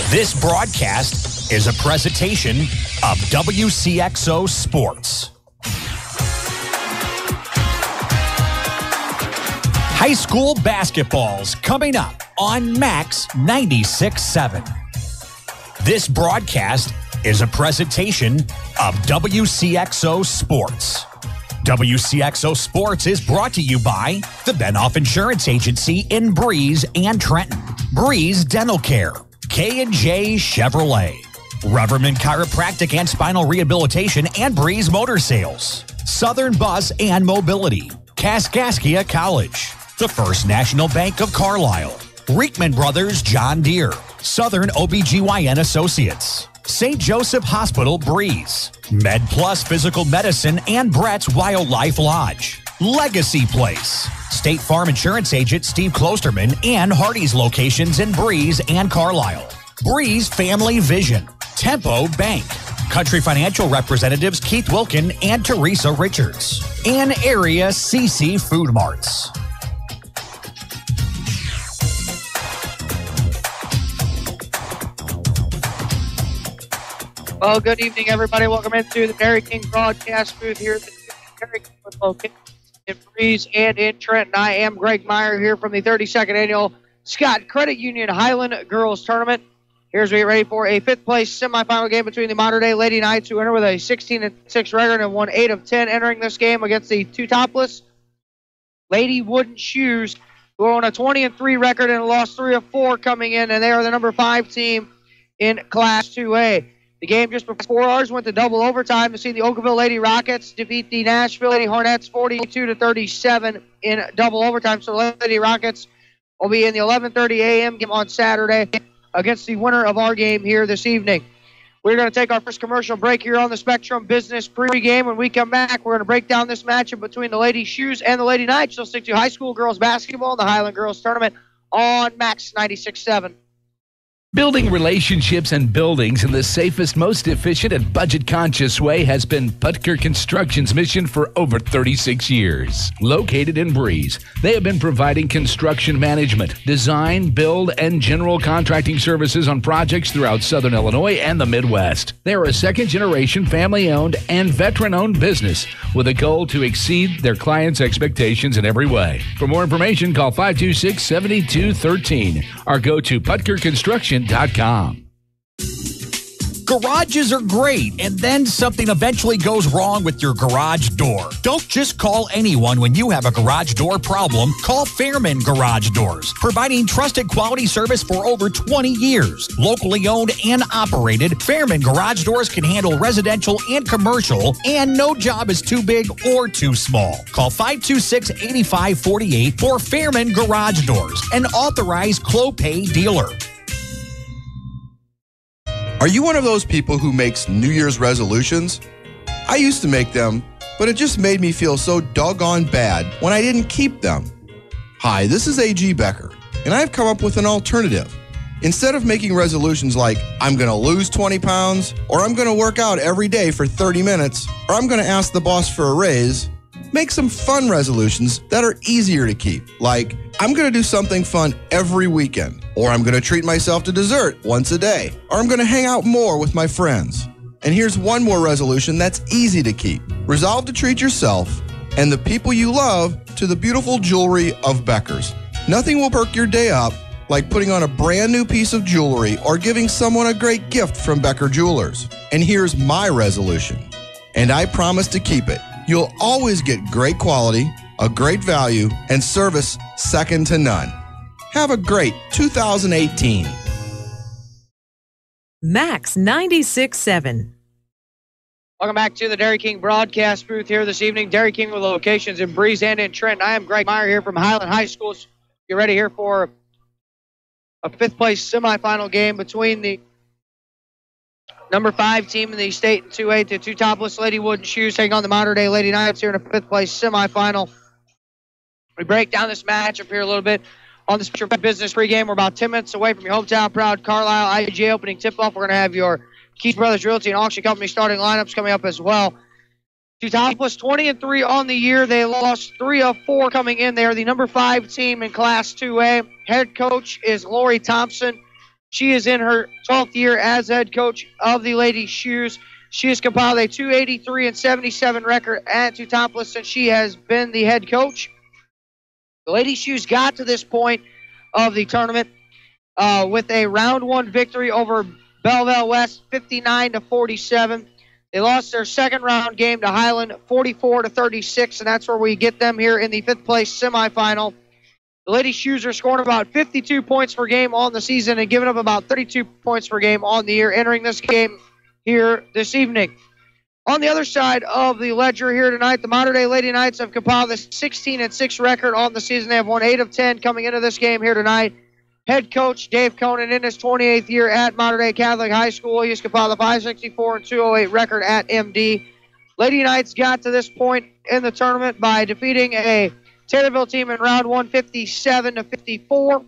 This broadcast is a presentation of Wcxo Sports. High school basketball's coming up on Max 96.7. This broadcast is a presentation of Wcxo Sports. Wcxo Sports is brought to you by the Benoff Insurance Agency in Breeze and Trenton, Breeze Dental Care, K&J Chevrolet, Reverman Chiropractic and Spinal Rehabilitation and Breeze Motor Sales, Southern Bus and Mobility, Kaskaskia College, the First National Bank of Carlisle, Reekman Brothers John Deere, Southern OBGYN Associates, St. Joseph Hospital Breeze, Med Plus Physical Medicine and Brett's Wildlife Lodge, Legacy Place, State Farm Insurance Agent Steve Klosterman and Hardy's locations in Breeze and Carlisle, Breeze Family Vision, Tempo Bank, Country Financial Representatives Keith Wilkin and Teresa Richards, and Area CC Food Marts. Well, good evening, everybody. Welcome into the Dairy King broadcast booth here at the Dairy King location in Breeze and in Trenton. I am Greg Meyer here from the 32nd Annual Scott Credit Union Highland Girls Tournament. Here's we get ready for a fifth-place semifinal game between the modern-day Lady Knights, who enter with a 16-6 record and won 8 of 10 entering this game, against the Teutopolis Lady Wooden Shoes, who are on a 20-3 record and lost 3 of 4 coming in, and they are the number 5 team in Class 2A. The game just before ours went to double overtime to see the Oakville Lady Rockets defeat the Nashville Lady Hornets 42-37 in double overtime. So the Lady Rockets will be in the 11:30 a.m. game on Saturday against the winner of our game here this evening. We're going to take our first commercial break here on the Spectrum Business pregame. When we come back, we're going to break down this matchup between the Lady Shoes and the Lady Knights. You'll stick to high school girls basketball in the Highland Girls Tournament on Max 96.7. Building relationships and buildings in the safest, most efficient, and budget-conscious way has been Putker Construction's mission for over 36 years. Located in Breeze, they have been providing construction management, design, build, and general contracting services on projects throughout Southern Illinois and the Midwest. They are a second-generation, family-owned, and veteran-owned business with a goal to exceed their clients' expectations in every way. For more information, call 526-7213 or go to PutkerConstruction.com. Garages are great, and then something eventually goes wrong with your garage door. Don't just call anyone when you have a garage door problem. Call Fairman Garage Doors, providing trusted quality service for over 20 years. Locally owned and operated, Fairman Garage Doors can handle residential and commercial, and no job is too big or too small. Call 526-8548 for Fairman Garage Doors, an authorized Clopay dealer. Are you one of those people who makes New Year's resolutions? I used to make them, but it just made me feel so doggone bad when I didn't keep them. Hi, this is A.G. Becker, and I've come up with an alternative. Instead of making resolutions like, I'm going to lose 20 pounds, or I'm going to work out every day for 30 minutes, or I'm going to ask the boss for a raise, make some fun resolutions that are easier to keep, like, I'm going to do something fun every weekend, or I'm going to treat myself to dessert once a day, or I'm going to hang out more with my friends. And here's one more resolution that's easy to keep. Resolve to treat yourself and the people you love to the beautiful jewelry of Becker's. Nothing will perk your day up like putting on a brand new piece of jewelry or giving someone a great gift from Becker Jewelers. And here's my resolution, and I promise to keep it. You'll always get great quality, a great value, and service second to none. Have a great 2018. Max 96.7. Welcome back to the Dairy King broadcast booth here this evening. Dairy King with locations in Breeze and in Trenton. I am Greg Meyer here from Highland High Schools. Get ready here for a fifth-place semifinal game between the number 5 team in the state in 2A, the Teutopolis Lady Wooden Shoes, taking on the modern-day Lady Knights here in a fifth-place semifinal. We break down this matchup here a little bit on this business pregame. We're about 10 minutes away from your hometown proud Carlisle IGA opening tip-off. We're going to have your Keith Brothers Realty and Auction Company starting lineups coming up as well. Teutopolis 20-3 on the year. They lost 3 of 4 coming in. They are the number 5 team in Class 2A. Head coach is Lori Thompson. She is in her 12th year as head coach of the Lady Shoes. She has compiled a 283-77 record at Teutopolis since she has been the head coach. The Lady Shoes got to this point of the tournament with a round one victory over Belleville West, 59-47. They lost their second round game to Highland, 44-36, and that's where we get them here in the fifth place semifinal. The Lady Shoes are scoring about 52 points per game on the season and giving up about 32 points per game on the year, entering this game here this evening. On the other side of the ledger here tonight, the Mater Dei Lady Knights have compiled this 16-6 record on the season. They have won 8 of 10 coming into this game here tonight. Head coach Dave Conan in his 28th year at Mater Dei Catholic High School. He has compiled a 564-208 record at MD. Lady Knights got to this point in the tournament by defeating a Taylorville team in round one, 57-54.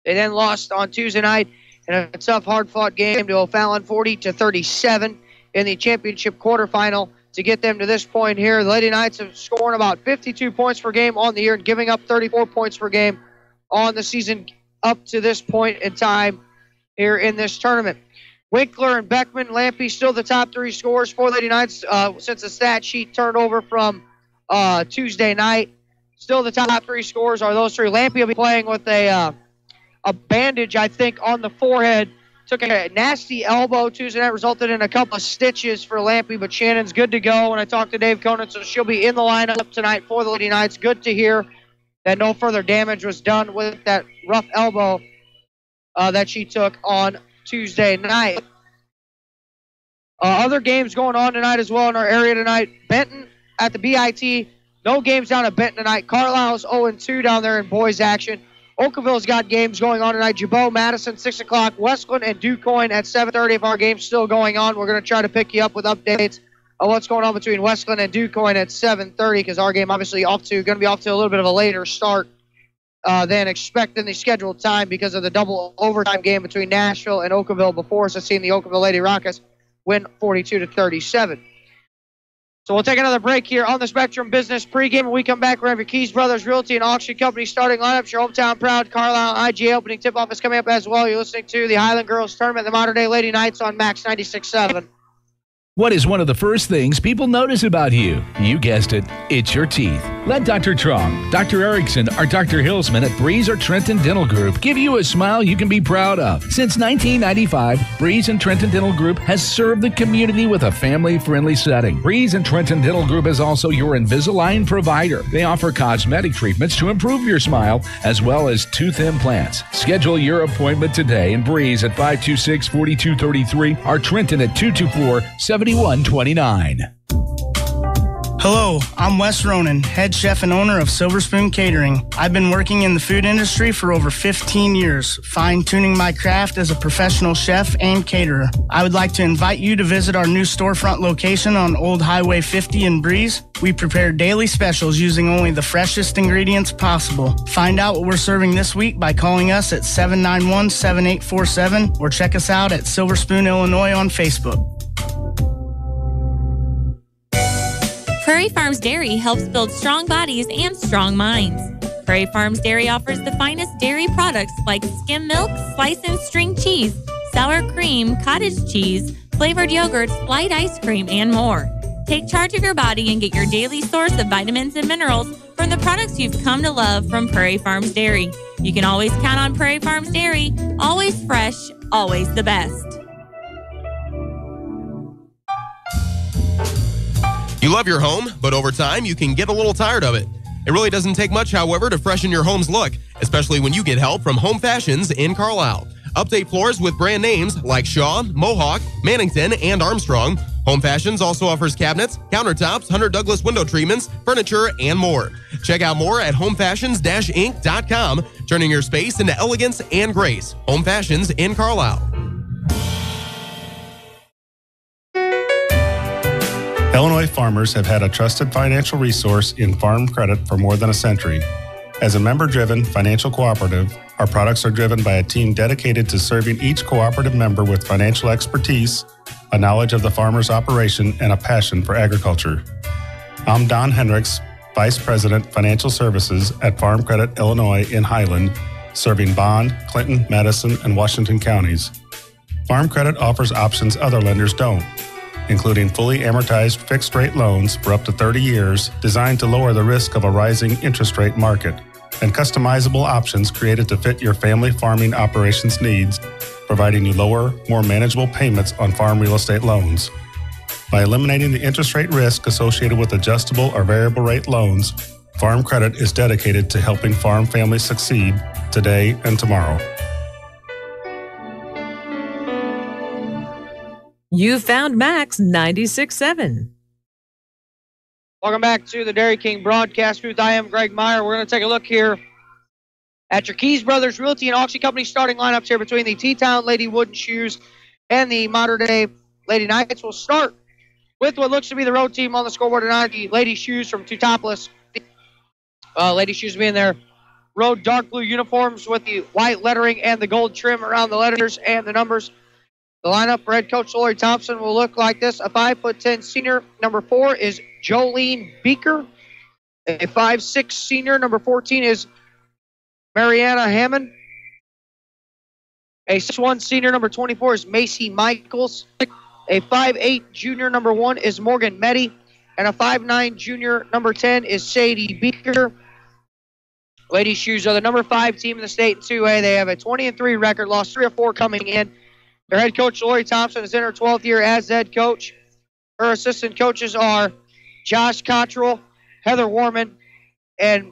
They then lost on Tuesday night in a tough, hard-fought game to O'Fallon, 40-37 in the championship quarterfinal to get them to this point here. The Lady Knights have scored about 52 points per game on the year and giving up 34 points per game on the season up to this point in time here in this tournament. Winkler and Beckman, Lampy still the top three scorers for Lady Knights since the stat sheet turned over from Tuesday night. Still the top three scorers are those three. Lampy will be playing with a bandage, I think, on the forehead. Took a nasty elbow Tuesday night, resulted in a couple of stitches for Lampy, but Shannon's good to go. When I talked to Dave Conan, so she'll be in the lineup tonight for the Lady Knights. Good to hear that no further damage was done with that rough elbow that she took on Tuesday night. Other games going on tonight as well in our area tonight. Benton at the BIT. No games down at Benton tonight. Carlisle's 0-2 down there in boys action. Oakville's got games going on tonight. Jabot, Madison, 6 o'clock. Westland and DuQuoin at 7:30. If our game's still going on, we're going to try to pick you up with updates on what's going on between Westland and DuQuoin at 7:30 because our game obviously going to be off to a little bit of a later start than expected in the scheduled time because of the double overtime game between Nashville and Oakville before us. I've seen the Oakville Lady Rockets win 42-37. So we'll take another break here on the Spectrum Business pregame. When we come back, we're going to have your Keys Brothers Realty and Auction Company starting lineups. Your hometown proud Carlisle IGA opening tip-off is coming up as well. You're listening to the Highland Girls Tournament, the Mater Dei Lady Knights on Max 96.7. What is one of the first things people notice about you? You guessed it, it's your teeth. Let Dr. Trong, Dr. Erickson, or Dr. Hillsman at Breeze or Trenton Dental Group give you a smile you can be proud of. Since 1995, Breeze and Trenton Dental Group has served the community with a family-friendly setting. Breeze and Trenton Dental Group is also your Invisalign provider. They offer cosmetic treatments to improve your smile, as well as tooth implants. Schedule your appointment today in Breeze at 526-4233 or Trenton at 224-7129. Hello, I'm Wes Ronan, head chef and owner of Silver Spoon Catering. I've been working in the food industry for over 15 years, fine-tuning my craft as a professional chef and caterer. I would like to invite you to visit our new storefront location on Old Highway 50 in Breeze. We prepare daily specials using only the freshest ingredients possible. Find out what we're serving this week by calling us at 791-7847 or check us out at Silver Spoon, Illinois on Facebook. Prairie Farms Dairy helps build strong bodies and strong minds. Prairie Farms Dairy offers the finest dairy products like skim milk, slice and string cheese, sour cream, cottage cheese, flavored yogurts, light ice cream, and more. Take charge of your body and get your daily source of vitamins and minerals from the products you've come to love from Prairie Farms Dairy. You can always count on Prairie Farms Dairy, always fresh, always the best. You love your home, but over time, you can get a little tired of it. It really doesn't take much, however, to freshen your home's look, especially when you get help from Home Fashions in Carlisle. Update floors with brand names like Shaw, Mohawk, Mannington, and Armstrong. Home Fashions also offers cabinets, countertops, Hunter Douglas window treatments, furniture, and more. Check out more at homefashions-inc.com, turning your space into elegance and grace. Home Fashions in Carlisle. Illinois farmers have had a trusted financial resource in Farm Credit for more than a century. As a member-driven financial cooperative, our products are driven by a team dedicated to serving each cooperative member with financial expertise, a knowledge of the farmer's operation, and a passion for agriculture. I'm Don Hendricks, Vice President, Financial Services at Farm Credit Illinois in Highland, serving Bond, Clinton, Madison, and Washington counties. Farm Credit offers options other lenders don't, including fully amortized fixed-rate loans for up to 30 years designed to lower the risk of a rising interest rate market, and customizable options created to fit your family farming operations needs, providing you lower, more manageable payments on farm real estate loans. By eliminating the interest rate risk associated with adjustable or variable rate loans, Farm Credit is dedicated to helping farm families succeed today and tomorrow. You found Max 96.7. Welcome back to the Dairy King broadcast booth. I am Greg Meyer. We're going to take a look here at your Keys Brothers Realty and Auction Company starting lineups here between the T-Town Lady Wooden Shoes and the Modern Day Lady Knights. We'll start with what looks to be the road team on the scoreboard tonight, the Lady Shoes from Teutopolis. Lady Shoes being their road dark blue uniforms with the white lettering and the gold trim around the letters and the numbers. The lineup for head coach Lori Thompson will look like this. A 5'10" senior, number 4 is Jolene Beaker. A 5'6" senior, number 14 is Mariana Hammond. A 6'1" senior, number 24 is Macy Michaels. A 5'8" junior, number 1 is Morgan Meddy. And a 5'9" junior, number 10 is Sadie Beaker. Lady Shoes are the number 5 team in the state in 2A. They have a 20-3 record, lost 3 of 4 coming in. Their head coach, Lori Thompson, is in her 12th year as head coach. Her assistant coaches are Josh Cottrell, Heather Warman, and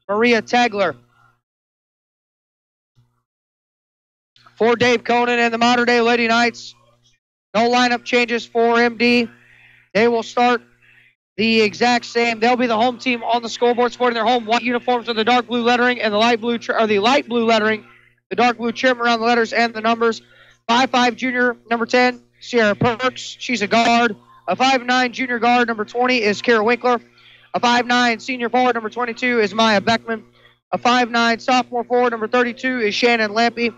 Maria Tagler. For Dave Conan and the Modern Day Lady Knights, no lineup changes for MD. They will start the exact same. They'll be the home team on the scoreboard, sporting their home white uniforms with the dark blue lettering and the light blue lettering, the dark blue trim around the letters and the numbers. 5'5" junior, number 10, Sierra Perks. She's a guard. A 5'9" junior guard, number 20, is Kara Winkler. A 5'9" senior forward, number 22, is Maya Beckman. A 5'9" sophomore forward, number 32, is Shannon Lampy.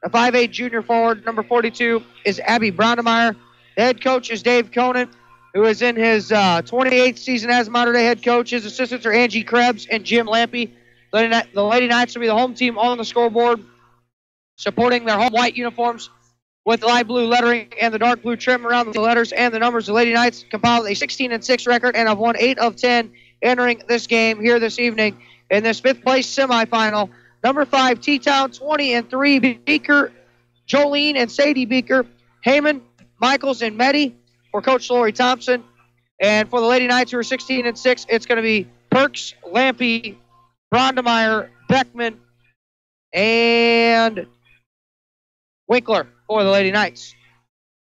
A 5'8" junior forward, number 42, is Abby Brownemeyer. The head coach is Dave Conan, who is in his 28th season as Modern Day head coach. His assistants are Angie Krebs and Jim Lampy. The Lady Knights will be the home team on the scoreboard, supporting their home white uniforms with light blue lettering and the dark blue trim around the letters and the numbers. The Lady Knights compiled a 16-6 record and have won 8 of 10 entering this game here this evening in this 5th place semifinal. Number 5, T-Town, 20-3, Beaker, Jolene and Sadie Beaker, Heyman, Michaels, and Meddy for Coach Lori Thompson. And for the Lady Knights, who are 16-6, it's going to be Perks, Lampy, Brownemeyer, Beckman, and Winkler for the Lady Knights.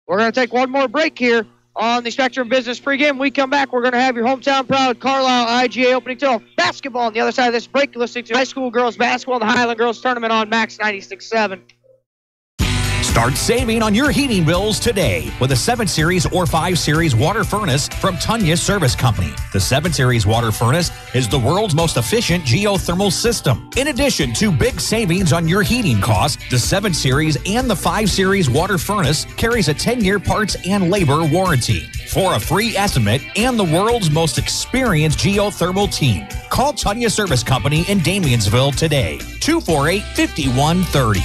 We're going to take one more break here on the Spectrum Business pregame. When we come back, we're going to have your hometown proud Carlisle IGA opening tip basketball on the other side of this break. You're listening to high school girls basketball, the Highland Girls Tournament on Max 96.7. Start saving on your heating bills today with a 7 Series or 5 Series water furnace from Tunya Service Company. The 7 Series water furnace is the world's most efficient geothermal system. In addition to big savings on your heating costs, the 7 Series and the 5 Series water furnace carries a 10-year parts and labor warranty. For a free estimate and the world's most experienced geothermal team, call Tunya Service Company in Damiansville today, 248-5130.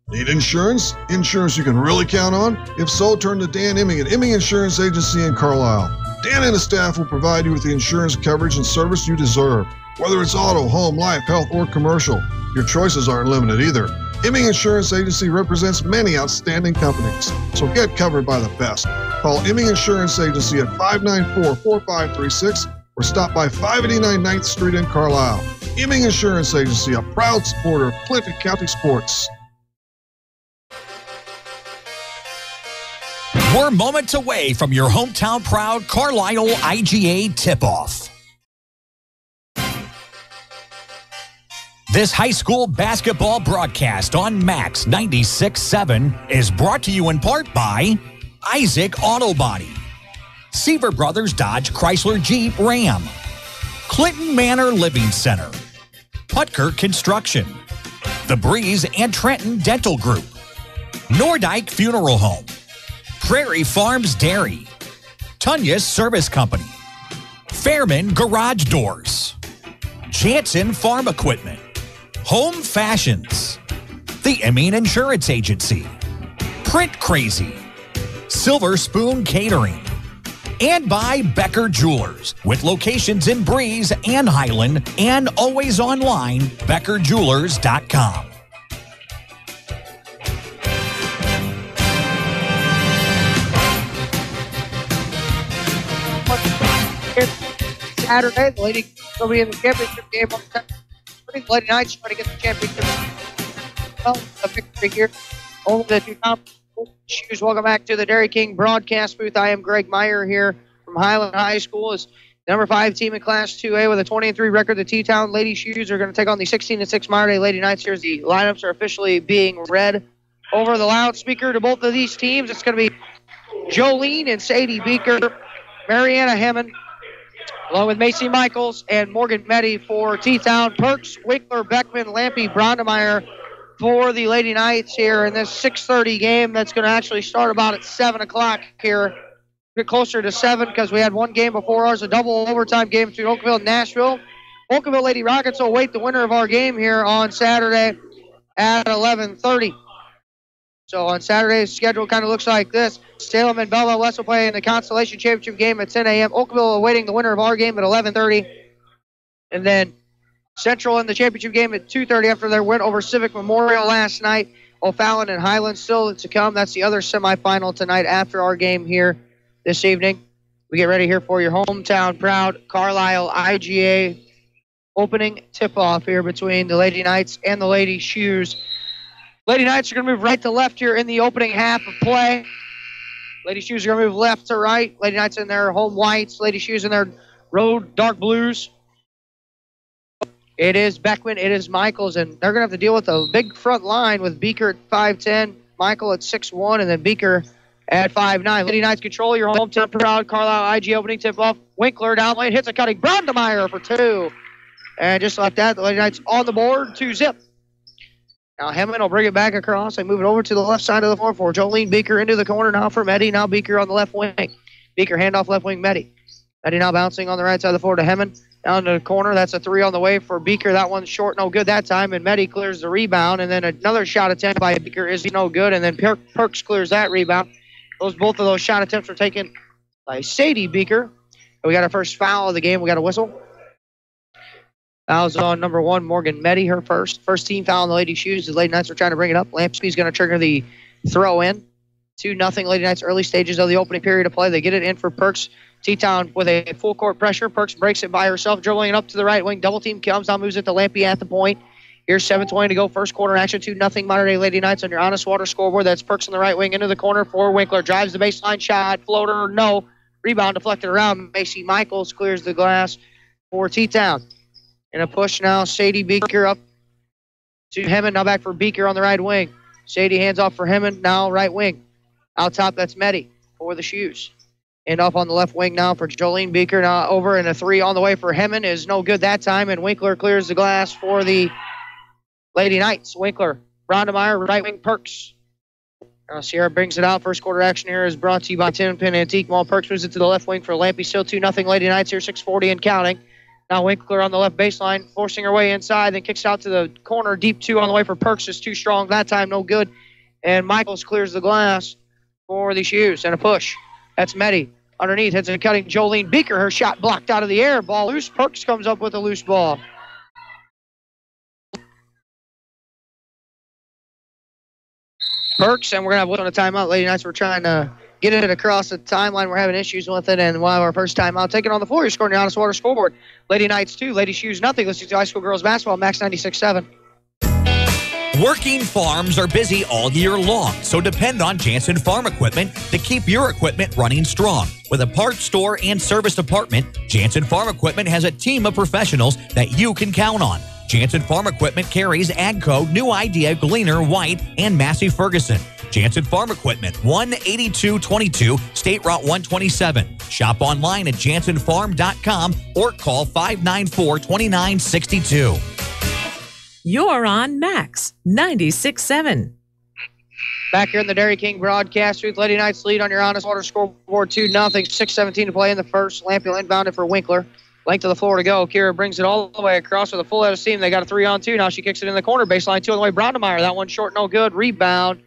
Need insurance? Insurance you can really count on? If so, turn to Dan Imming at Imming Insurance Agency in Carlisle. Dan and his staff will provide you with the insurance coverage and service you deserve. Whether it's auto, home, life, health, or commercial, your choices aren't limited either. Imming Insurance Agency represents many outstanding companies, so get covered by the best. Call Imming Insurance Agency at 594-4536 or stop by 589 9th Street in Carlisle. Imming Insurance Agency, a proud supporter of Clinton County sports. We're moments away from your hometown proud Carlisle IGA tip-off. This high school basketball broadcast on Max 96.7 is brought to you in part by Isaac Auto Body, Seaver Brothers Dodge Chrysler Jeep Ram, Clinton Manor Living Center, Putker Construction, The Breeze and Trenton Dental Group, Nordyke Funeral Home, Prairie Farms Dairy, Tunya Service Company, Fairman Garage Doors, Jansen Farm Equipment, Home Fashions, the Emeen Insurance Agency, Print Crazy, Silver Spoon Catering, and by Becker Jewelers, with locations in Breeze and Highland, and always online, beckerjewelers.com. Saturday, the Lady will be in the championship game on Saturday. The Lady Knights trying to get the championship. Well, the victory here over the Teutopolis Shoes. Welcome back to the Dairy King broadcast booth. I am Greg Meyer here from Highland High School. As number 5 team in Class 2A with a 20-3 record, the T-Town Lady Shoes are going to take on the 16-6 Modern Day Lady Knights. Here's the lineups are officially being read over the loudspeaker to both of these teams. It's going to be Jolene and Sadie Beeker, Mariana Hammond, along with Macy Michaels and Morgan Meddy for T-Town. Perks, Winkler, Beckman, Lampy, Brondemeyer for the Lady Knights here in this 6:30 game. That's going to actually start about at 7 o'clock here. A bit closer to 7 because we had one game before ours, a double overtime game between Oakville and Nashville. Oakville Lady Rockets will await the winner of our game here on Saturday at 11:30. So on Saturday's schedule kind of looks like this. Salem and Belleville West will play in the Constellation Championship game at 10 a.m. Oakville awaiting the winner of our game at 11:30. And then Central in the championship game at 2:30 after their win over Civic Memorial last night. O'Fallon and Highland still to come. That's the other semifinal tonight after our game here this evening. We get ready here for your hometown proud Carlisle IGA opening tip-off here between the Lady Knights and the Lady Shoes. Lady Knights are going to move right to left here in the opening half of play. Lady Shoes are going to move left to right. Lady Knights in their home whites. Lady Shoes in their road dark blues. It is Beckman. It is Michaels. And they're going to have to deal with a big front line with Beeker at 5'10", Michael at 6'1", and then Beeker at 5'9". Lady Knights control your hometown proud Carlisle IG opening tip-off. Winkler down lane hits a cutting. Brondemeyer for 2. And just like that, the Lady Knights on the board, 2-zip. Now Hemming will bring it back across. They move it over to the left side of the floor for Jolene Beeker into the corner now for Meddy. Now Beeker on the left wing. Beeker handoff left wing Meddy. Meddy now bouncing on the right side of the floor to Hemming. Down to the corner. That's a 3 on the way for Beeker. That one's short, no good that time. And Meddy clears the rebound. And then another shot attempt by Beeker is no good. And then Perks clears that rebound. Both of those shot attempts were taken by Sadie Beeker. And we got our first foul of the game. We got a whistle. Foul's on number 1, Morgan Meddy, her first team foul on the Lady Shoes. The Lady Knights are trying to bring it up. Lampsky's going to trigger the throw in. 2-0 Lady Knights early stages of the opening period of play. They get it in for Perks. T-Town with a full court pressure. Perks breaks it by herself, dribbling it up to the right wing. Double team comes, now moves it to Lampy at the point. Here's 7:20 to go. First quarter action, 2-0 Modern Day Lady Knights on your Honest Water scoreboard. That's Perks on the right wing into the corner for Winkler. Drives the baseline shot, floater, no. Rebound deflected around. Macy Michaels clears the glass for T-Town. In a push now, Sadie Beeker up to Hemming. Now back for Beeker on the right wing. Sadie hands off for Hemming. Now right wing. Out top, that's Meddy for the Shoes. And off on the left wing now for Jolene Beeker. Now over, and a 3 on the way for Hemming is no good that time. And Winkler clears the glass for the Lady Knights. Winkler, Brondemeyer, right wing Perks. Now Sierra brings it out. First quarter action here is brought to you by Tin Pin Antique Mall. Perks moves it to the left wing for Lampy. Still 2-0 Lady Knights here, 6:40 and counting. Now Winkler on the left baseline, forcing her way inside, then kicks out to the corner. Deep 2 on the way for Perks is too strong. That time, no good. And Michaels clears the glass for the Shoes. And a push. That's Meddy. Underneath, hits a cutting Jolene Beeker. Her shot blocked out of the air. Ball loose. Perks comes up with a loose ball. Perks, and we're going to have one on a timeout. Lady Knights, we're trying to get it across the timeline. We're having issues with it, and we'll have our first timeout. Taking on the floor, you're scoring your Honest Water scoreboard. Lady Knights 2, Lady Shoes nothing. Let's do high school girls basketball, Max 96.7. Working farms are busy all year long, so depend on Jansen Farm Equipment to keep your equipment running strong. With a parts store and service department, Jansen Farm Equipment has a team of professionals that you can count on. Jansen Farm Equipment carries AGCO, New Idea, Gleaner, White, and Massey Ferguson. Jansen Farm Equipment, 18222 State Route 127. Shop online at jansenfarm.com or call 594-2962. You're on Max 96.7. Back here in the Dairy King broadcast booth, Lady Knights lead on your Honest Water scoreboard 2-0. 6:17 to play in the first. Lampion inbounded for Winkler. Length of the floor to go. Kira brings it all the way across with a full head of steam. They got a 3-on-2. Now she kicks it in the corner. Baseline 2 on the way. Brownemeyer. That one short, no good. Rebound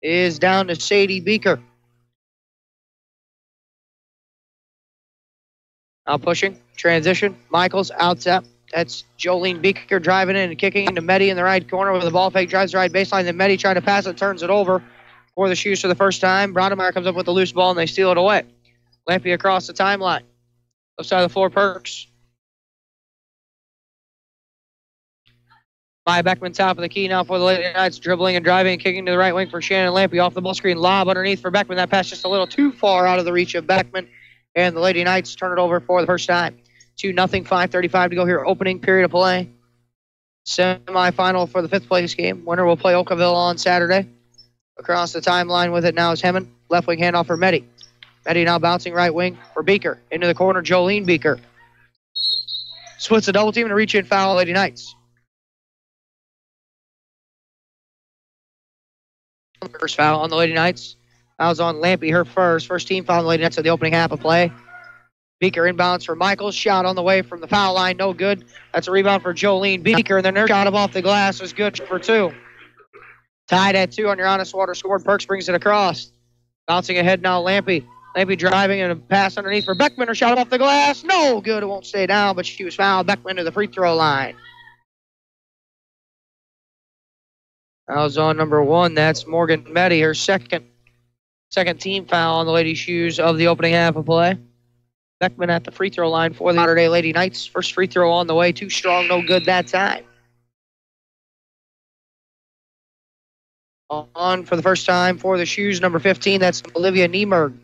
is down to Sadie Beeker. Now pushing. Transition. Michaels out top. That's Jolene Beeker driving in and kicking into Meddy in the right corner with the ball fake. Drives the right baseline. Then Meddy trying to pass it. Turns it over for the Shoes for the first time. Brownemeyer comes up with the loose ball and they steal it away. Lampy across the timeline. Left side of the floor, Perks. Maya Beckman top of the key now for the Lady Knights. Dribbling and driving and kicking to the right wing for Shannon Lampy. Off the ball screen. Lob underneath for Beckman. That pass just a little too far out of the reach of Beckman. And the Lady Knights turn it over for the first time. 2-0, 5:35 to go here. Opening period of play. Semi-final for the 5th place game. Winner will play Oakville on Saturday. Across the timeline with it now is Hemmon. Left wing handoff for Meddy. Meddy now bouncing right wing for Beeker. Into the corner, Jolene Beeker. Splits a double team and a reach-in foul, Lady Knights. First foul on the Lady Knights. Fouls on Lampy, her first. First team foul on the Lady Knights at the opening half of play. Beeker inbounds for Michaels. Shot on the way from the foul line, no good. That's a rebound for Jolene Beeker, and then her shot off the glass is good for 2. Tied at 2 on your Honest Water scored. Perks brings it across. Bouncing ahead now, Lampy. Lampy driving and a pass underneath for Beckman. Her shot off the glass. No good. It won't stay down, but she was fouled. Beckman to the free throw line. Fouls on number 1. That's Morgan Meddy, her second team foul on the Lady Shoes of the opening half of play. Beckman at the free throw line for the Saturday Lady Knights. First free throw on the way. Too strong, no good that time. On for the first time for the Shoes, number 15. That's Olivia Niemerg.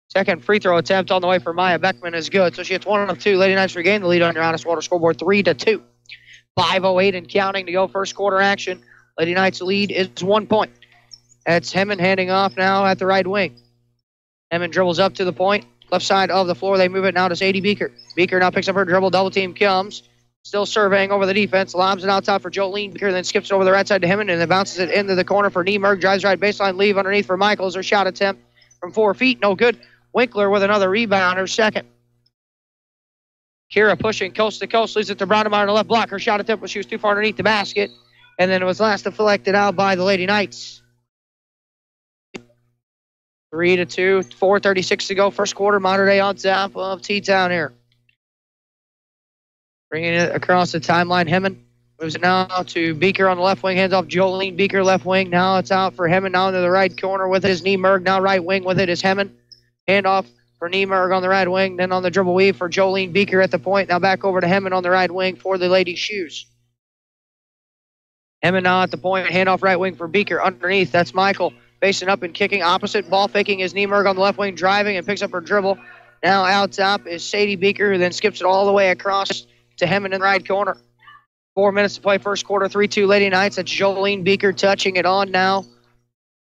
Second free throw attempt on the way for Maya Beckman is good. So she hits 1 of 2. Lady Knights regain the lead on your Honest Water scoreboard 3-2. 5:08 and counting to go. First quarter action. Lady Knights lead is 1 point. That's Hemmon handing off now at the right wing. Hemmon dribbles up to the point. Left side of the floor. They move it now to Sadie Beeker. Beeker now picks up her dribble. Double team comes. Still surveying over the defense. Lobs it out top for Jolene Beeker. Then skips over the right side to Hemmon and then bounces it into the corner for Niemerg. Drives right baseline. Leave underneath for Michaels. Her shot attempt from 4 feet. No good. Winkler with another rebound, her second. Kira pushing coast to coast, leaves it to Brownemeyer on the left block. Her shot attempt was she was too far underneath the basket, and then it was last deflected out by the Lady Knights. 3-2, 4:36 to go. First quarter. Mater Dei on top of T-Town here. Bringing it across the timeline. Hemmon moves it now to Beeker on the left wing. Hands off Jolene Beeker, left wing. Now it's out for Hemmon. Now into the right corner with it is Niemerg. Now right wing with it is Hemmon. Handoff for Niemerg on the right wing. Then on the dribble weave for Jolene Beeker at the point. Now back over to Hemmon on the right wing for the Lady Shoes. Hemmon now at the point. Handoff right wing for Beeker. Underneath, that's Michael. Facing up and kicking. Opposite. Ball faking is Niemerg on the left wing. Driving and picks up her dribble. Now out top is Sadie Beeker, who then skips it all the way across to Hemmon in the right corner. 4 minutes to play first quarter. 3-2 Lady Knights. That's Jolene Beeker touching it on now.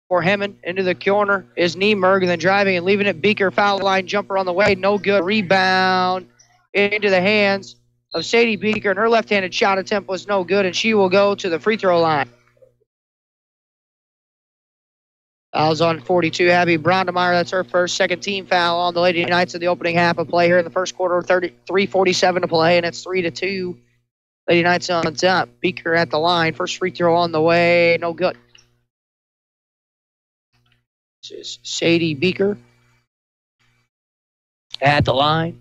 For Hemmon, into the corner is Niemerg, and then driving and leaving it. Beeker, foul line jumper on the way, no good. Rebound into the hands of Sadie Beeker, and her left-handed shot attempt was no good, and she will go to the free throw line. Fouls on 42, Abby Brownemeyer. That's her first, second team foul on the Lady Knights in the opening half of play here in the first quarter. 3:47 to play, and it's 3-2. Lady Knights on top. Beeker at the line. First free throw on the way, no good. This is Sadie Beeker at the line.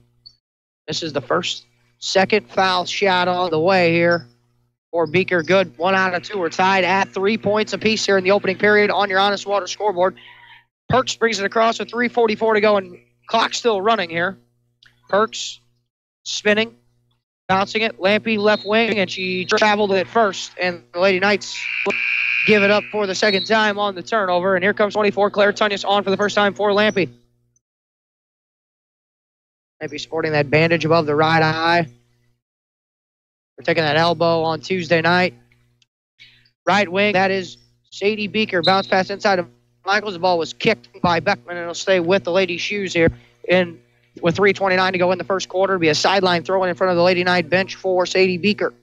This is the first. Second foul shot on the way here for Beeker. Good. 1 out of 2. We're tied at 3 points apiece here in the opening period on your Honest Water scoreboard. Perks brings it across with 3:44 to go, and clock still running here. Perks spinning, bouncing it. Lampy left wing, and she traveled it first, and the Lady Knights give it up for the second time on the turnover. And here comes 24, Claire Tunyas on for the first time for Lampy. Lampy sporting that bandage above the right eye. We're taking that elbow on Tuesday night. Right wing, that is Sadie Beeker. Bounce pass inside of Michaels. The ball was kicked by Beckman, and it'll stay with the Lady Shoes here. And with 3:29 to go in the first quarter, it'll be a sideline throw in front of the Lady Knight bench for Sadie Beeker.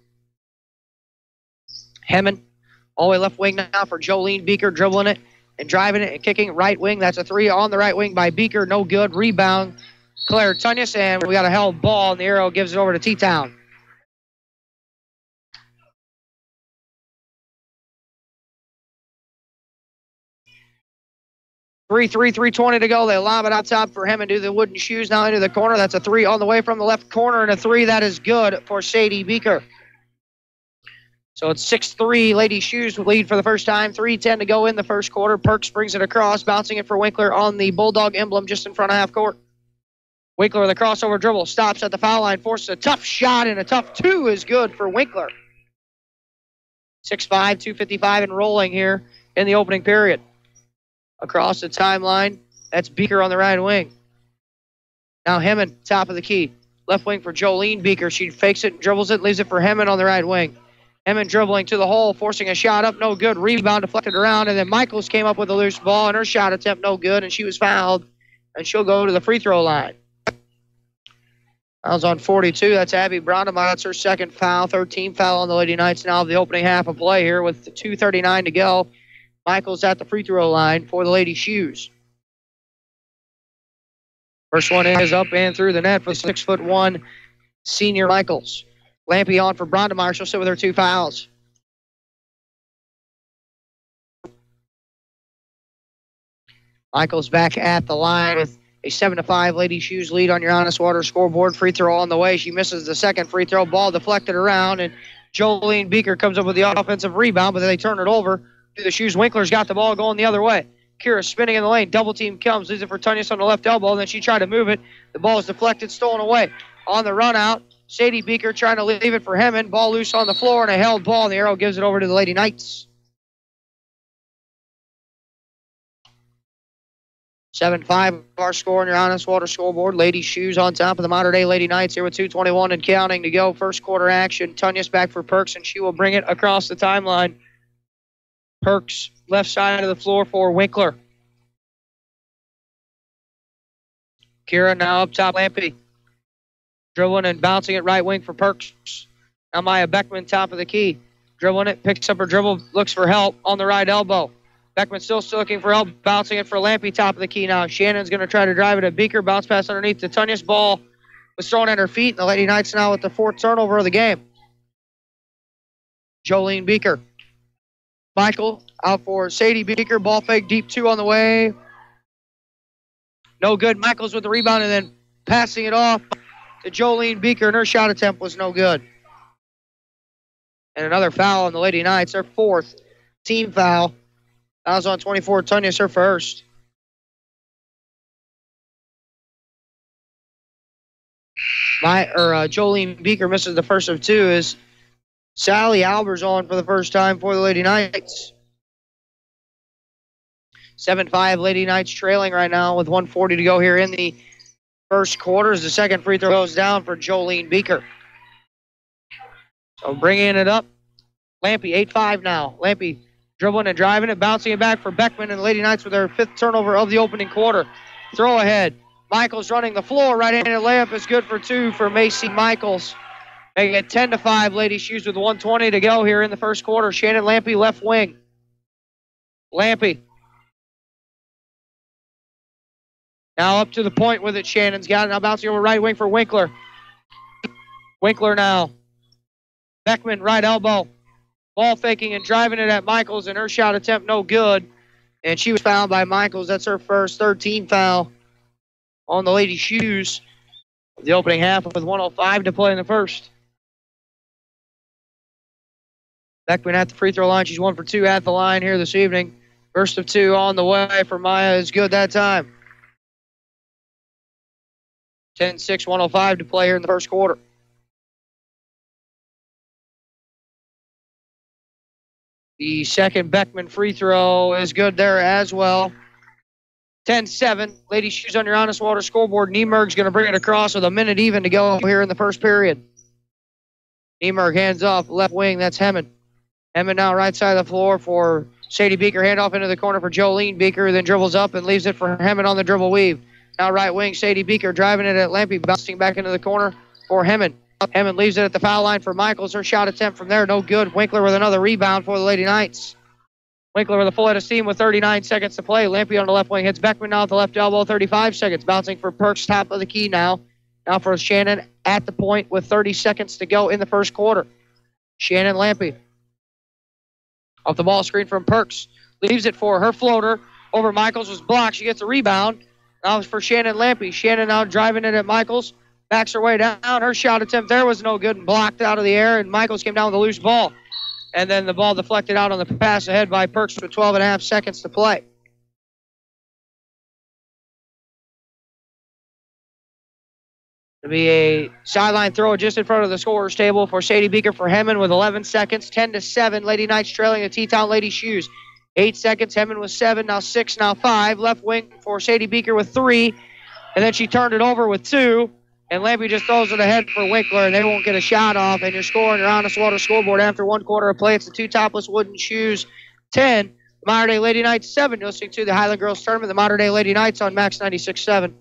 Hemmon. All the way left wing now for Jolene Beeker, dribbling it. and driving it and kicking right wing. That's a 3 on the right wing by Beaker. No good. Rebound, Claire Tunyas, and we got a held ball, and the arrow gives it over to T-Town. Three, 3:20 to go. They lob it out top for him and do the wooden shoes now into the corner. That's a 3 on the way from the left corner, and a 3 that is good for Sadie Beaker. So it's 6-3. Lady Shoes lead for the first time. 3:10 to go in the first quarter. Perks brings it across, bouncing it for Winkler on the Bulldog emblem just in front of half court. Winkler with a crossover dribble, stops at the foul line, forces a tough shot, and a tough 2 is good for Winkler. 6-5, 2:55 and rolling here in the opening period. Across the timeline, that's Beaker on the right wing. Now Hemmon, top of the key. Left wing for Jolene Beaker. She fakes it, dribbles it, leaves it for Hemmon on the right wing. Hemmon dribbling to the hole, forcing a shot up, no good. Rebound deflected around, and then Michaels came up with a loose ball, and her shot attempt no good, and she was fouled, and she'll go to the free throw line. Fouls on 42. That's Abby Brondemeier. That's her second foul. 13th foul on the Lady Knights now of the opening half of play here with 2:39 to go. Michaels at the free throw line for the Lady Shoes. First one is up and through the net for 6'1" senior Michaels. Lampy on for Brondemeier. She'll sit with her 2 fouls. Michaels back at the line with a 7-5 Lady Shoes lead on your Honest Water scoreboard. Free throw on the way. She misses the second free throw. Ball deflected around, and Jolene Beaker comes up with the offensive rebound, but then they turn it over to the Shoes. Winkler's got the ball going the other way. Kira spinning in the lane. Double team comes. Leaves it for Tunyas on the left elbow. And then she tried to move it. The ball is deflected, stolen away. On the run out, Sadie Beaker trying to leave it for Hemmon. Ball loose on the floor and a held ball. And the arrow gives it over to the Lady Knights. 7-5 our score on your Honest Water scoreboard. Lady Shoes on top of the Mater Dei Lady Knights here with 2:21 and counting to go. First quarter action. Tunyas back for Perks, and she will bring it across the timeline. Perks, left side of the floor for Winkler. Kira now up top, Lampy. Dribbling and bouncing it right wing for Perks. Now Maya Beckman, top of the key. Dribbling it, picks up her dribble, looks for help on the right elbow. Beckman still looking for help, bouncing it for Lampy, top of the key now. Shannon's going to try to drive it at Beaker. Bounce pass underneath to Tunyas. Ball was thrown at her feet, and the Lady Knights now with the 4th turnover of the game. Jolene Beaker. Michael out for Sadie Beaker. Ball fake, deep 2 on the way. No good. Michaels with the rebound and then passing it off to Jolene Beaker, and her shot attempt was no good. And another foul on the Lady Knights, their 4th team foul. Fouls on 24. Tunyas, her first. Jolene Beaker misses the first of 2 as Sally Albers on for the first time for the Lady Knights. 7-5 Lady Knights trailing right now with 1:40 to go here in the first quarter as the second free throw goes down for Jolene Beaker. So bringing it up. Lampy, 8-5 now. Lampy dribbling and driving it, bouncing it back for Beckman, and the Lady Knights with their 5th turnover of the opening quarter. Throw ahead. Michaels running the floor. Right-handed layup is good for 2 for Macy Michaels. Making it 10-5 Lady Shoes with 1:20 to go here in the first quarter. Shannon Lampy, left wing. Lampy. Now up to the point with it. Shannon's got it. Now bouncing over right wing for Winkler. Winkler now. Beckman, right elbow. Ball faking and driving it at Michaels, and her shot attempt no good. And she was fouled by Michaels. That's her first 13 foul on the Lady Shoes. The opening half with 1:05 to play in the first. Beckman at the free throw line. She's 1 for 2 at the line here this evening. First of 2 on the way for Maya is good that time. 10-6, 1:05 to play here in the first quarter. The second Beckman free throw is good there as well. 10-7. Lady Shoes on your Honest Water scoreboard. Niemerg's going to bring it across with a minute even to go here in the first period. Niemerg hands off left wing. That's Hemmon. Hemmon now right side of the floor for Sadie Beaker. Handoff into the corner for Jolene Beaker. Then dribbles up and leaves it for Hemmon on the dribble weave. Now right wing. Sadie Beaker driving it at Lampy. Bouncing back into the corner for Hemmon. Hemmon leaves it at the foul line for Michaels. Her shot attempt from there, no good. Winkler with another rebound for the Lady Knights. Winkler with a full head of steam with 39 seconds to play. Lampy on the left wing hits Beckman now at the left elbow, 35 seconds. Bouncing for Perks, top of the key now. Now for Shannon at the point with 30 seconds to go in the first quarter. Shannon Lampy. Off the ball screen from Perks. Leaves it for her floater. Over Michaels was blocked. She gets a rebound. Now it's for Shannon Lampy. Shannon now driving it at Michaels. Backs her way down. Her shot attempt there was no good and blocked out of the air. And Michaels came down with a loose ball. And then the ball deflected out on the pass ahead by Perks with 12 and a half seconds to play. It'll be a sideline throw just in front of the scorer's table for Sadie Beaker for Hemmon with 11 seconds. 10-7. Lady Knights trailing the T-Town Lady Shoes. 8 seconds. Hemmon with 7. Now 6. Now 5. Left wing for Sadie Beaker with 3. And then she turned it over with 2. And Lampy just throws it ahead for Winkler, and they won't get a shot off. And you're scoring your Honest Water scoreboard after 1 quarter of play. It's the Teutopolis Wooden Shoes 10, Modern Day Lady Knights 7. You're listening to the Highland Girls Tournament, the Modern Day Lady Knights on Max 96.7.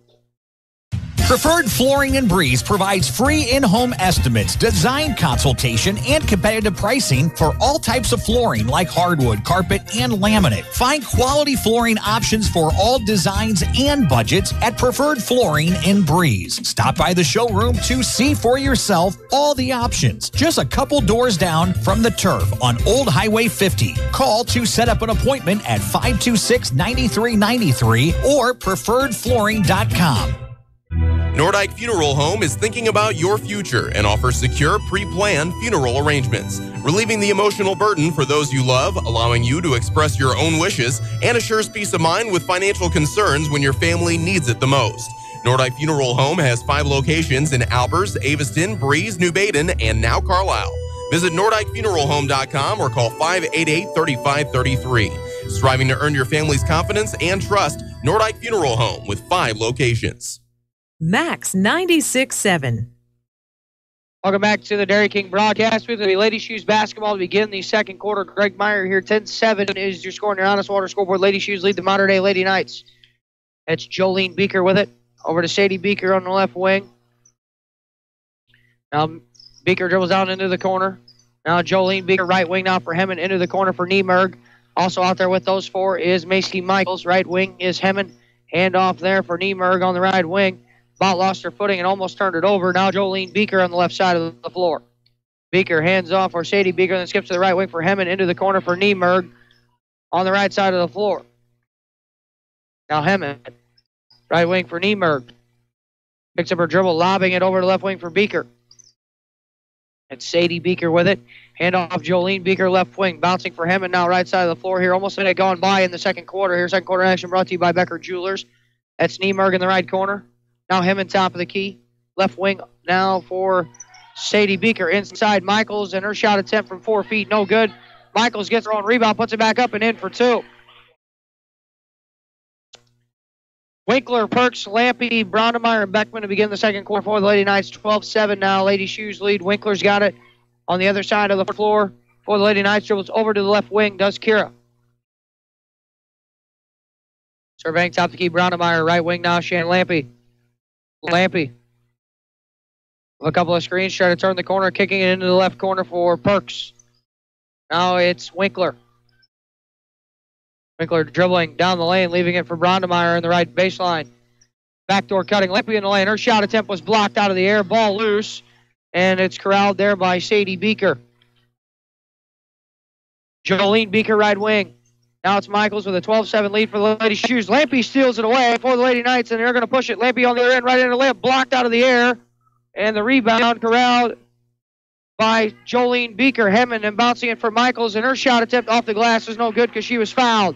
Preferred Flooring in Breeze provides free in-home estimates, design consultation, and competitive pricing for all types of flooring like hardwood, carpet, and laminate. Find quality flooring options for all designs and budgets at Preferred Flooring in Breeze. Stop by the showroom to see for yourself all the options. Just a couple doors down from the turf on Old Highway 50. Call to set up an appointment at 526-9393 or preferredflooring.com. Nordyke Funeral Home is thinking about your future and offers secure, pre-planned funeral arrangements, relieving the emotional burden for those you love, allowing you to express your own wishes, and assures peace of mind with financial concerns when your family needs it the most. Nordyke Funeral Home has 5 locations in Albers, Aveston, Breeze, New Baden, and now Carlisle. Visit NordykeFuneralHome.com or call 588-3533. Striving to earn your family's confidence and trust, Nordyke Funeral Home with 5 locations. Max 96.7. Welcome back to the Dairy King broadcast with the Lady Shoes basketball to begin the second quarter. Greg Meyer here, 10-7 is your score on your Honest Water scoreboard. Lady Shoes lead the Modern Day Lady Knights. That's Jolene Beaker with it. Over to Sadie Beaker on the left wing. Now Beaker dribbles out into the corner. Now Jolene Beaker, right wing now for Hemmon, into the corner for Niemerg. Also out there with those 4 is Macy Michaels. Right wing is Hemmon. Hand off there for Niemerg on the right wing. Ball lost her footing and almost turned it over. Now Jolene Beaker on the left side of the floor. Beaker hands off for Sadie Beaker, then skips to the right wing for Hemmon, into the corner for Niemerg on the right side of the floor. Now Hemmon, right wing for Niemerg. Picks up her dribble, lobbing it over to left wing for Beaker. And Sadie Beaker with it. Hand off Jolene Beaker, left wing. Bouncing for Hemmon now, right side of the floor here. Almost a minute gone by in the second quarter here. Second quarter action brought to you by Becker Jewelers. That's Niemerg in the right corner. Now Hemmon top of the key. Left wing now for Sadie Beaker. Inside Michaels, and her shot attempt from 4 feet. No good. Michaels gets her own rebound, puts it back up and in for 2. Winkler, Perks, Lampy, Brownemeyer, and Beckman to begin the second quarter for the Lady Knights. 12-7 now. Lady Shoes lead. Winkler's got it on the other side of the floor for the Lady Knights. Dribbles over to the left wing. Does Kira. Surveying top of the key. Brownemeyer, right wing now. Shan Lampy. Lampy. With a couple of screens, try to turn the corner, kicking it into the left corner for Perks. Now it's Winkler. Winkler dribbling down the lane, leaving it for Brownemeyer in the right baseline. Backdoor cutting, Lampy in the lane. Her shot attempt was blocked out of the air, ball loose, and it's corralled there by Sadie Beaker. Jolene Beaker, right wing. Now it's Michaels with a 12-7 lead for the Lady Shoes. Lampy steals it away for the Lady Knights, and they're going to push it. Lampy on the other end, right into the layup, blocked out of the air. And the rebound corralled by Jolene Beaker. Hemmon and bouncing it for Michaels, and her shot attempt off the glass is no good because she was fouled.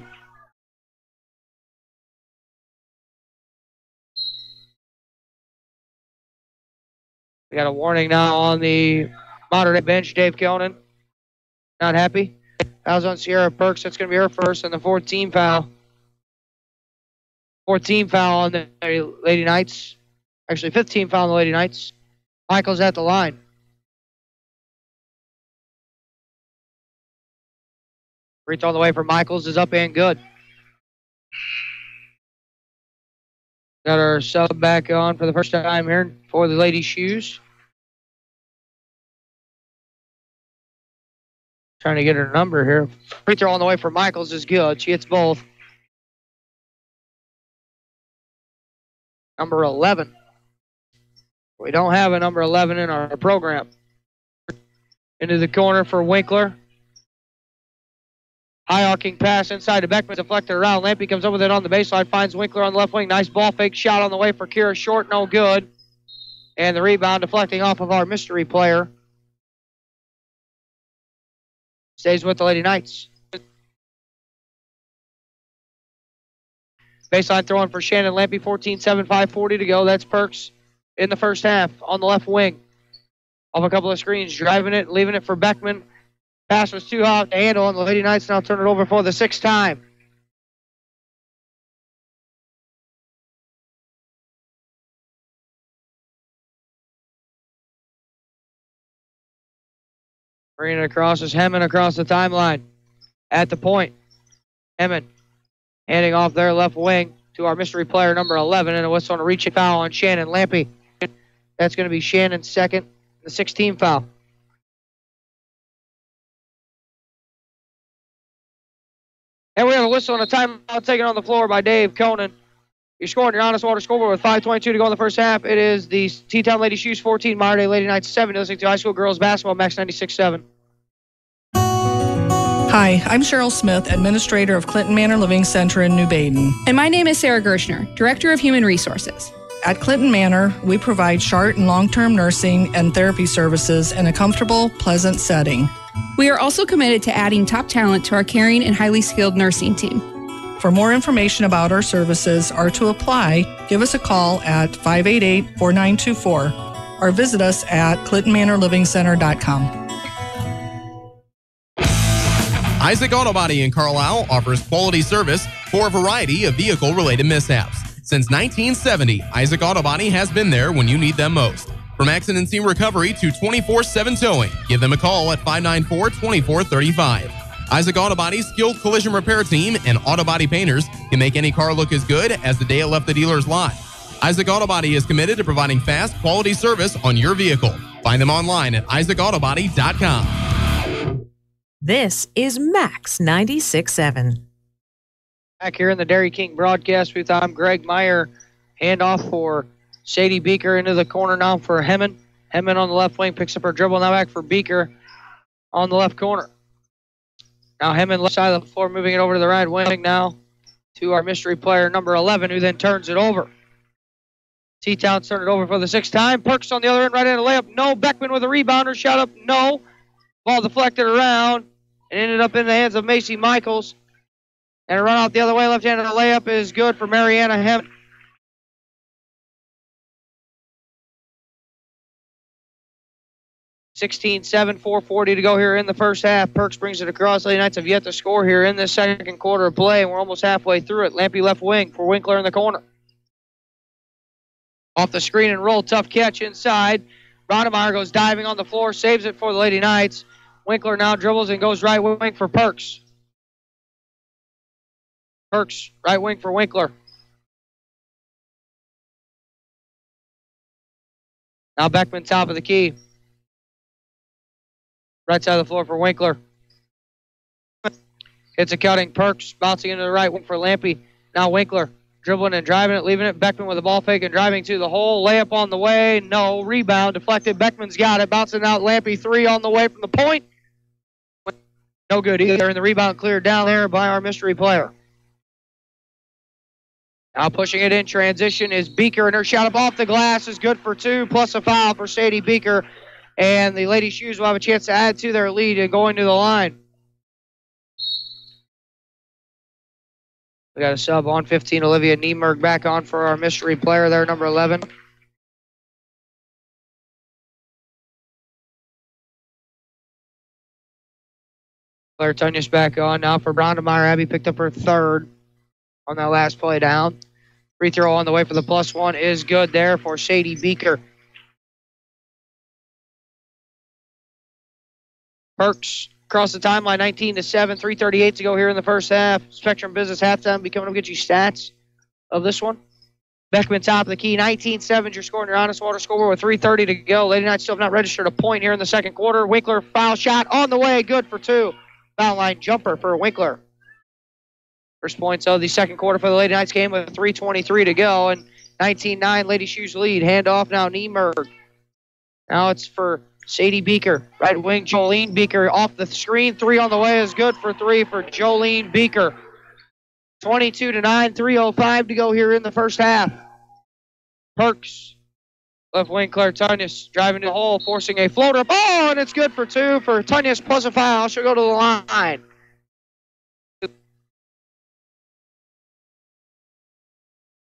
We got a warning now on the Modern Day bench. Dave Kelnan, not happy. Fouls on Sierra Perks. That's going to be her first, and the 14 foul. 14 foul on the Lady Knights. Actually, 15 foul on the Lady Knights. Michaels at the line. Free throw on the way for Michaels is up and good. Got our sub back on for the first time here for the Lady Shoes. Trying to get her number here. Free throw on the way for Michaels is good. She hits both. Number 11. We don't have a number 11 in our program. Into the corner for Winkler. High arcing pass inside to Beckman, deflected around. Lampy comes up with it on the baseline, finds Winkler on the left wing. Nice ball fake shot on the way for Kira. Short, no good. And the rebound deflecting off of our mystery player. Stays with the Lady Knights. Baseline throwing for Shannon Lampy, 14-7, 5:40 to go. That's Perks in the first half on the left wing. Off a couple of screens, driving it, leaving it for Beckman. Pass was too hot to handle, and the Lady Knights now turn it over for the 6th time. Bringing it across is Hemmon across the timeline. At the point, Hemmon handing off their left wing to our mystery player, number 11, and a whistle on a reaching foul on Shannon Lampy. That's going to be Shannon's second, the 16th foul. And we have a whistle and a timeout taken on the floor by Dave Conan. You're scoring your honest water scoreboard with 5:22 to go in the first half. It is the T-Town Lady Shoes 14, Meyer Day Lady Knights 7. You're listening to high school girls basketball, Max 96.7. Hi, I'm Cheryl Smith, Administrator of Clinton Manor Living Center in New Baden. And my name is Sarah Gershner, Director of Human Resources. At Clinton Manor, we provide short and long-term nursing and therapy services in a comfortable, pleasant setting. We are also committed to adding top talent to our caring and highly skilled nursing team. For more information about our services or to apply, give us a call at 588-4924 or visit us at ClintonManorLivingCenter.com. Isaac Auto Body in Carlisle offers quality service for a variety of vehicle-related mishaps. Since 1970, Isaac Auto Body has been there when you need them most. From accident scene recovery to 24/7 towing, give them a call at 594-2435. Isaac Auto Body's skilled collision repair team and auto body painters can make any car look as good as the day it left the dealer's lot. Isaac Auto Body is committed to providing fast, quality service on your vehicle. Find them online at isaacautobody.com. This is Max 96.7. Back here in the Dairy King broadcast booth, I'm Greg Meyer. Handoff for Sadie Beaker into the corner now for Hemmon. Hemmon on the left wing picks up her dribble. Now back for Beaker on the left corner. Now Hemmon left side of the floor, moving it over to the right wing now to our mystery player, number 11, who then turns it over. T-Town turned it over for the 6th time. Perks on the other end, right in a layup. No. Beckman with a rebounder. Shot up. No. Ball deflected around and ended up in the hands of Macy Michaels. And a run out the other way. Left-handed layup is good for Mariana Hemmon. 16-7, 4:40 to go here in the first half. Perks brings it across. Lady Knights have yet to score here in this second quarter of play, and we're almost halfway through it. Lampy left wing for Winkler in the corner. Off the screen and roll. Tough catch inside. Rodemeyer goes diving on the floor, saves it for the Lady Knights. Winkler now dribbles and goes right wing for Perks. Perks, right wing for Winkler. Now Beckman top of the key. Right side of the floor for Winkler. Hits a cutting. Perks bouncing into the right wing for Lampy. Now Winkler dribbling and driving it, leaving it. Beckman with a ball fake and driving to the hole. Layup on the way. No. Rebound deflected. Beckman's got it. Bouncing out. Lampy 3 on the way from the point. No good either. And the rebound cleared down there by our mystery player. Now pushing it in transition is Beaker, and her shot up off the glass is good for 2, plus a foul for Sadie Beaker. And the Lady Shoes will have a chance to add to their lead and going to the line. We got a sub on 15, Olivia Niemerg back on for our mystery player there, number 11. Claire Tunya's back on now for Brondemeyer. Abby picked up her 3rd on that last play down. Free throw on the way for the +1 is good there for Sadie Beaker. Perks across the timeline, 19-7, 3:38 to go here in the first half. Spectrum Business halftime. Be coming up to get you stats of this one. Beckman top of the key, 19-7. Your score in your honest water scoreboard with 3:30 to go. Lady Knights still have not registered a point here in the second quarter. Winkler foul shot on the way, good for 2. Foul line jumper for Winkler. First points of the second quarter for the Lady Knights game with 3:23 to go. And 19-9, Lady Shoes lead. Handoff now, Niemerg. Now it's for Sadie Beaker. Right wing, Jolene Beaker off the screen. 3 on the way is good for 3 for Jolene Beaker. 22-9, 3:05 to go here in the first half. Perks. Left wing, Claire Tunyas driving to the hole, forcing a floater. Oh, and it's good for 2 for Tunyas plus a foul. She'll go to the line.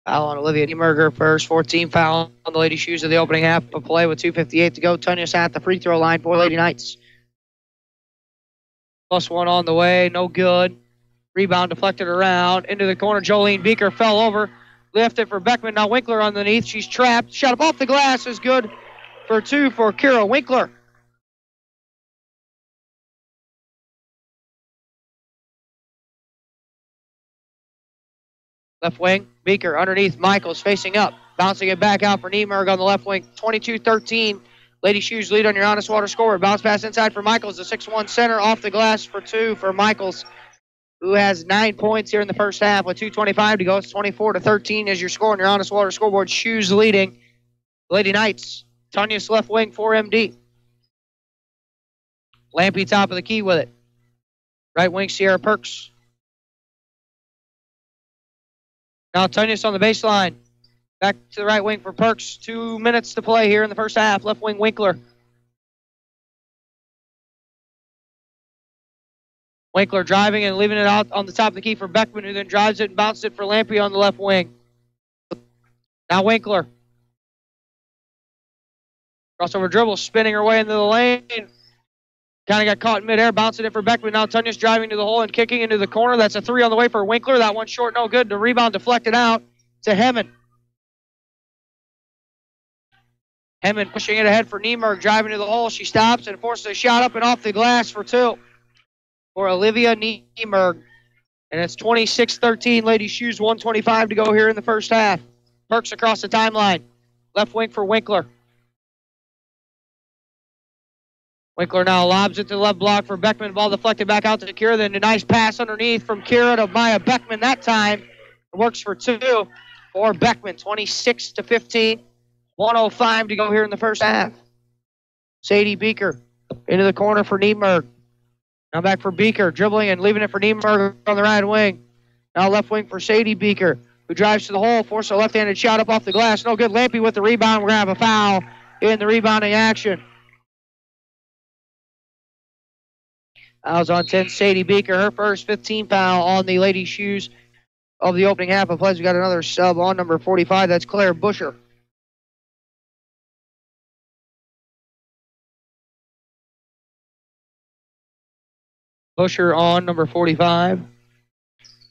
Foul on Olivia Niemerger first. 14 foul on the Lady Shoes of the opening half of play with 2:58 to go. Tunyas at the free throw line for Lady Knights. Plus 1 on the way. No good. Rebound deflected around. Into the corner. Jolene Beaker fell over. Lifted for Beckman. Now Winkler underneath. She's trapped. Shot up off the glass is good for 2 for Kira Winkler. Left wing. Beaker underneath. Michaels facing up. Bouncing it back out for Niemerg on the left wing. 22-13. Lady Shoes lead on your honest water score. Bounce pass inside for Michaels. The 6'1 center off the glass for 2 for Michaels, who has 9 points here in the first half with 2:25 to go. It's 24-13 as your score on your honest water scoreboard. Shoes leading. Lady Knights. Tunyas left wing for MD. Lampy top of the key with it. Right wing, Sierra Perks. Now Tunyas on the baseline. Back to the right wing for Perks. 2 minutes to play here in the first half. Left wing, Winkler. Winkler driving and leaving it out on the top of the key for Beckman, who then drives it and bounces it for Lampy on the left wing. Now Winkler. Crossover dribble, spinning her way into the lane. Kind of got caught in midair, bouncing it for Beckman. Now Tunyas driving to the hole and kicking into the corner. That's a 3 on the way for Winkler. That one short, no good. The rebound deflected out to Hemmen. Hemmen pushing it ahead for Niemerg, driving to the hole. She stops and forces a shot up and off the glass for 2 for Olivia Niemerg. And it's 26-13. Lady Shoes, 1:25 to go here in the first half. Perks across the timeline. Left wing for Winkler. Winkler now lobs it to the left block for Beckman. Ball deflected back out to Kira. Then a nice pass underneath from Kira to Maya Beckman that time. It works for 2 for Beckman. 26-15. 1:05 to go here in the first half. Sadie Beaker into the corner for Niemerg. Now back for Beaker, dribbling and leaving it for Niemerg on the right wing. Now left wing for Sadie Beaker, who drives to the hole, forces a left-handed shot up off the glass. No good. Lampy with the rebound. We're going to have a foul in the rebounding action. Fouls on 10, Sadie Beaker, her first 15 foul on the Lady Shoes of the opening half of plays. We got another sub on number 45. That's Claire Busher. Busher on number 45.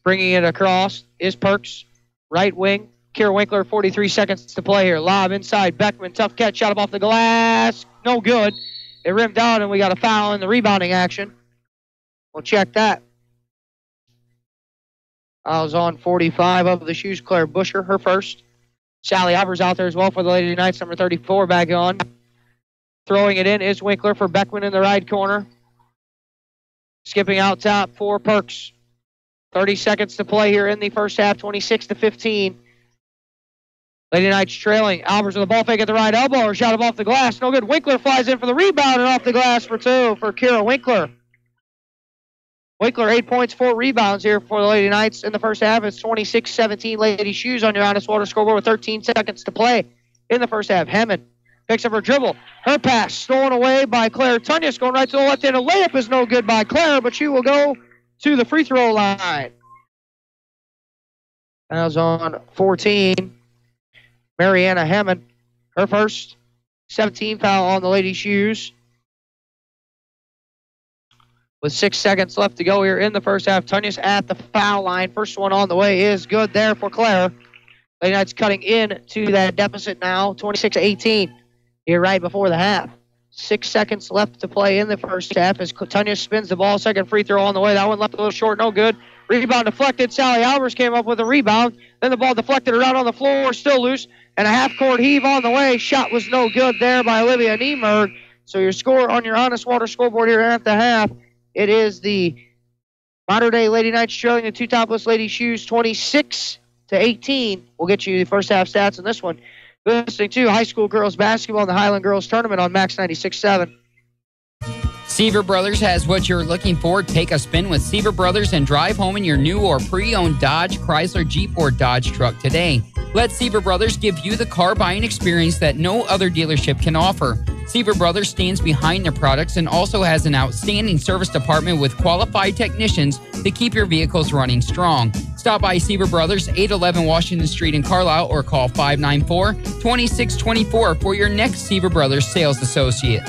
Bringing it across is Perks. Right wing. Kira Winkler, 43 seconds to play here. Lob inside. Beckman, tough catch, shot up off the glass. No good. It rimmed out, and we got a foul in the rebounding action. We'll check that. Fouls on 45 of the Shoes. Claire Busher, her first. Sally Albers out there as well for the Lady Knights, number 34 back on. Throwing it in is Winkler for Beckman in the right corner. Skipping out top for Perks. 30 seconds to play here in the first half, 26-15. Lady Knights trailing. Albers with the ball fake at the right elbow. Or shot up off the glass. No good. Winkler flies in for the rebound and off the glass for 2 for Kira Winkler. Winkler, 8 points, 4 rebounds here for the Lady Knights in the first half. It's 26-17. Lady Shoes on your honest water scoreboard with 13 seconds to play in the first half. Hemmen picks up her dribble. Her pass stolen away by Claire Tunyas, going right to the left-handed layup is no good by Claire, but she will go to the free throw line. Fouls on 14. Mariana Hemmen, her first. 17 foul on the Lady Shoes. With 6 seconds left to go here in the first half. Tunyas at the foul line. First one on the way is good there for Claire. Lady Knights cutting in to that deficit now, 26-18. Here right before the half. 6 seconds left to play in the first half as Tanya spins the ball. Second free throw on the way. That one left a little short, no good. Rebound deflected. Sally Albers came up with a rebound. Then the ball deflected around on the floor, still loose. And a half-court heave on the way. Shot was no good there by Olivia Niemerg. So your score on your Honest Water scoreboard here at the half, it is the Mater Dei Lady Knights trailing the Teutopolis Lady Shoes 26-18. We'll get you the first half stats in this one. Listening to high school girls basketball in the Highland Girls Tournament on Max 96.7. Seaver Brothers has what you're looking for. Take a spin with Seaver Brothers and drive home in your new or pre-owned Dodge, Chrysler, Jeep, or Dodge truck today. Let Seaver Brothers give you the car buying experience that no other dealership can offer. Seaver Brothers stands behind their products and also has an outstanding service department with qualified technicians to keep your vehicles running strong. Stop by Seaver Brothers, 811 Washington Street in Carlisle, or call 594-2624 for your next Seaver Brothers sales associate.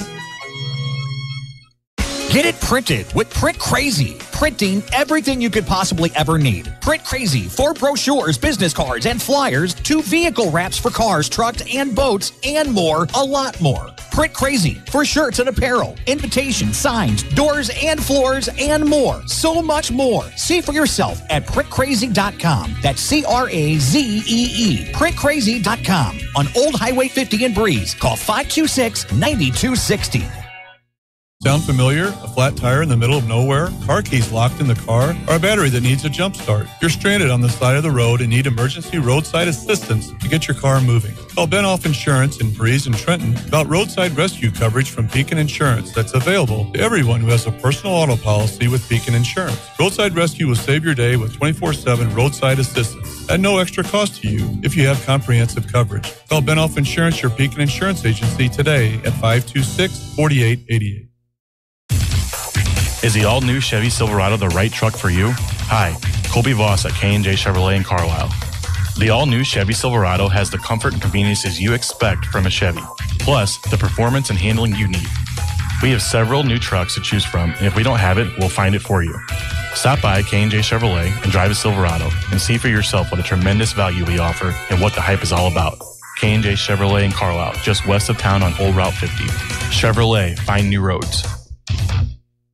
Get it printed with Print Crazy. Printing everything you could possibly ever need. Print Crazy, 4 brochures, business cards, and flyers, 2 vehicle wraps for cars, trucks, and boats, and more, a lot more. Print Crazy for shirts and apparel, invitations, signs, doors and floors, and more. So much more. See for yourself at printcrazy.com. That's CRAZEE. Printcrazy.com. On Old Highway 50 in Breeze. Call 526-9260. Sound familiar? A flat tire in the middle of nowhere? Car keys locked in the car? Or a battery that needs a jump start? You're stranded on the side of the road and need emergency roadside assistance to get your car moving. Call Benoff Insurance in Breeze and Trenton about roadside rescue coverage from Beacon Insurance that's available to everyone who has a personal auto policy with Beacon Insurance. Roadside Rescue will save your day with 24/7 roadside assistance at no extra cost to you if you have comprehensive coverage. Call Benoff Insurance, your Beacon Insurance agency, today at 526-4888. Is the all-new Chevy Silverado the right truck for you? Hi, Colby Voss at K&J Chevrolet in Carlisle. The all-new Chevy Silverado has the comfort and conveniences you expect from a Chevy, plus the performance and handling you need. We have several new trucks to choose from, and if we don't have it, we'll find it for you. Stop by K&J Chevrolet and drive a Silverado and see for yourself what a tremendous value we offer and what the hype is all about. K&J Chevrolet in Carlisle, just west of town on Old Route 50. Chevrolet, find new roads.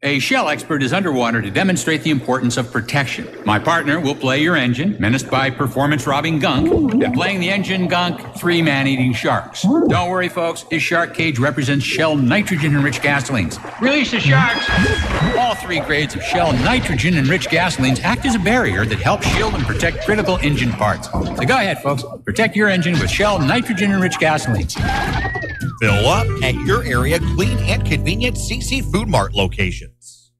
A Shell expert is underwater to demonstrate the importance of protection. My partner will play your engine, menaced by performance-robbing gunk, and playing the engine gunk, 3 man-eating sharks. Don't worry, folks. His shark cage represents Shell nitrogen-enriched gasolines. Release the sharks! All 3 grades of Shell nitrogen-enriched gasolines act as a barrier that helps shield and protect critical engine parts. So go ahead, folks. Protect your engine with Shell nitrogen-enriched gasolines. Fill up at your area clean and convenient CC Food Mart locations.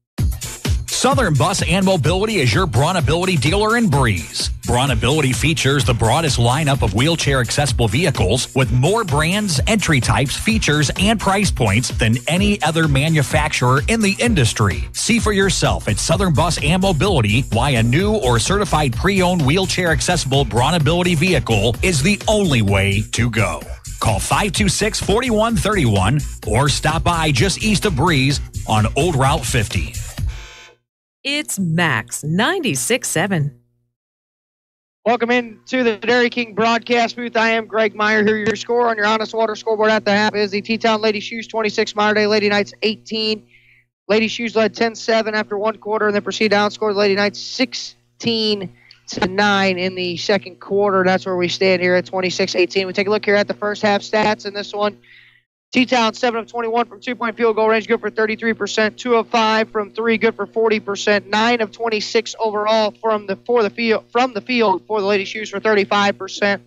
Southern Bus and Mobility is your Brawnability dealer in Breeze. Brawnability features the broadest lineup of wheelchair-accessible vehicles with more brands, entry types, features, and price points than any other manufacturer in the industry. See for yourself at Southern Bus and Mobility why a new or certified pre-owned wheelchair-accessible Brawnability vehicle is the only way to go. Call 526-4131 or stop by just east of Breeze on Old Route 50. It's Max 96.7. Welcome into the Dairy King broadcast booth. I am Greg Meyer here. Your score on your Honest Water scoreboard at the half is the T-Town Lady Shoes 26, Mater Dei Lady Knights 18. Lady Shoes led 10-7 after one quarter and then proceed to outscore the Lady Knights 16-9 in the second quarter. That's where we stand here at 26-18. We take a look here at the first half stats in this one. T-Town 7 of 21 from 2-point field goal range, good for 33%. 2 of 5 from 3, good for 40%. 9 of 26 overall from the field for the Lady Shoes for 35%.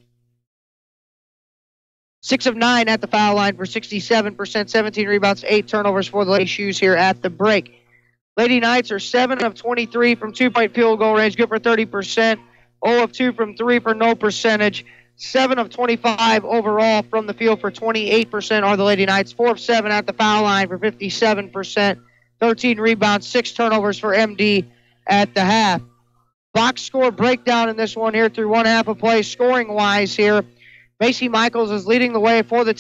6 of 9 at the foul line for 67%. 17 rebounds, 8 turnovers for the Lady Shoes here at the break. Lady Knights are 7 of 23 from 2-point field goal range, good for 30%. 0 of 2 from 3 for no percentage. 7 of 25 overall from the field for 28% are the Lady Knights. 4 of 7 at the foul line for 57%. 13 rebounds, 6 turnovers for MD at the half. Box score breakdown in this one here through one half of play. Scoring-wise here, Macy Michaels is leading the way for the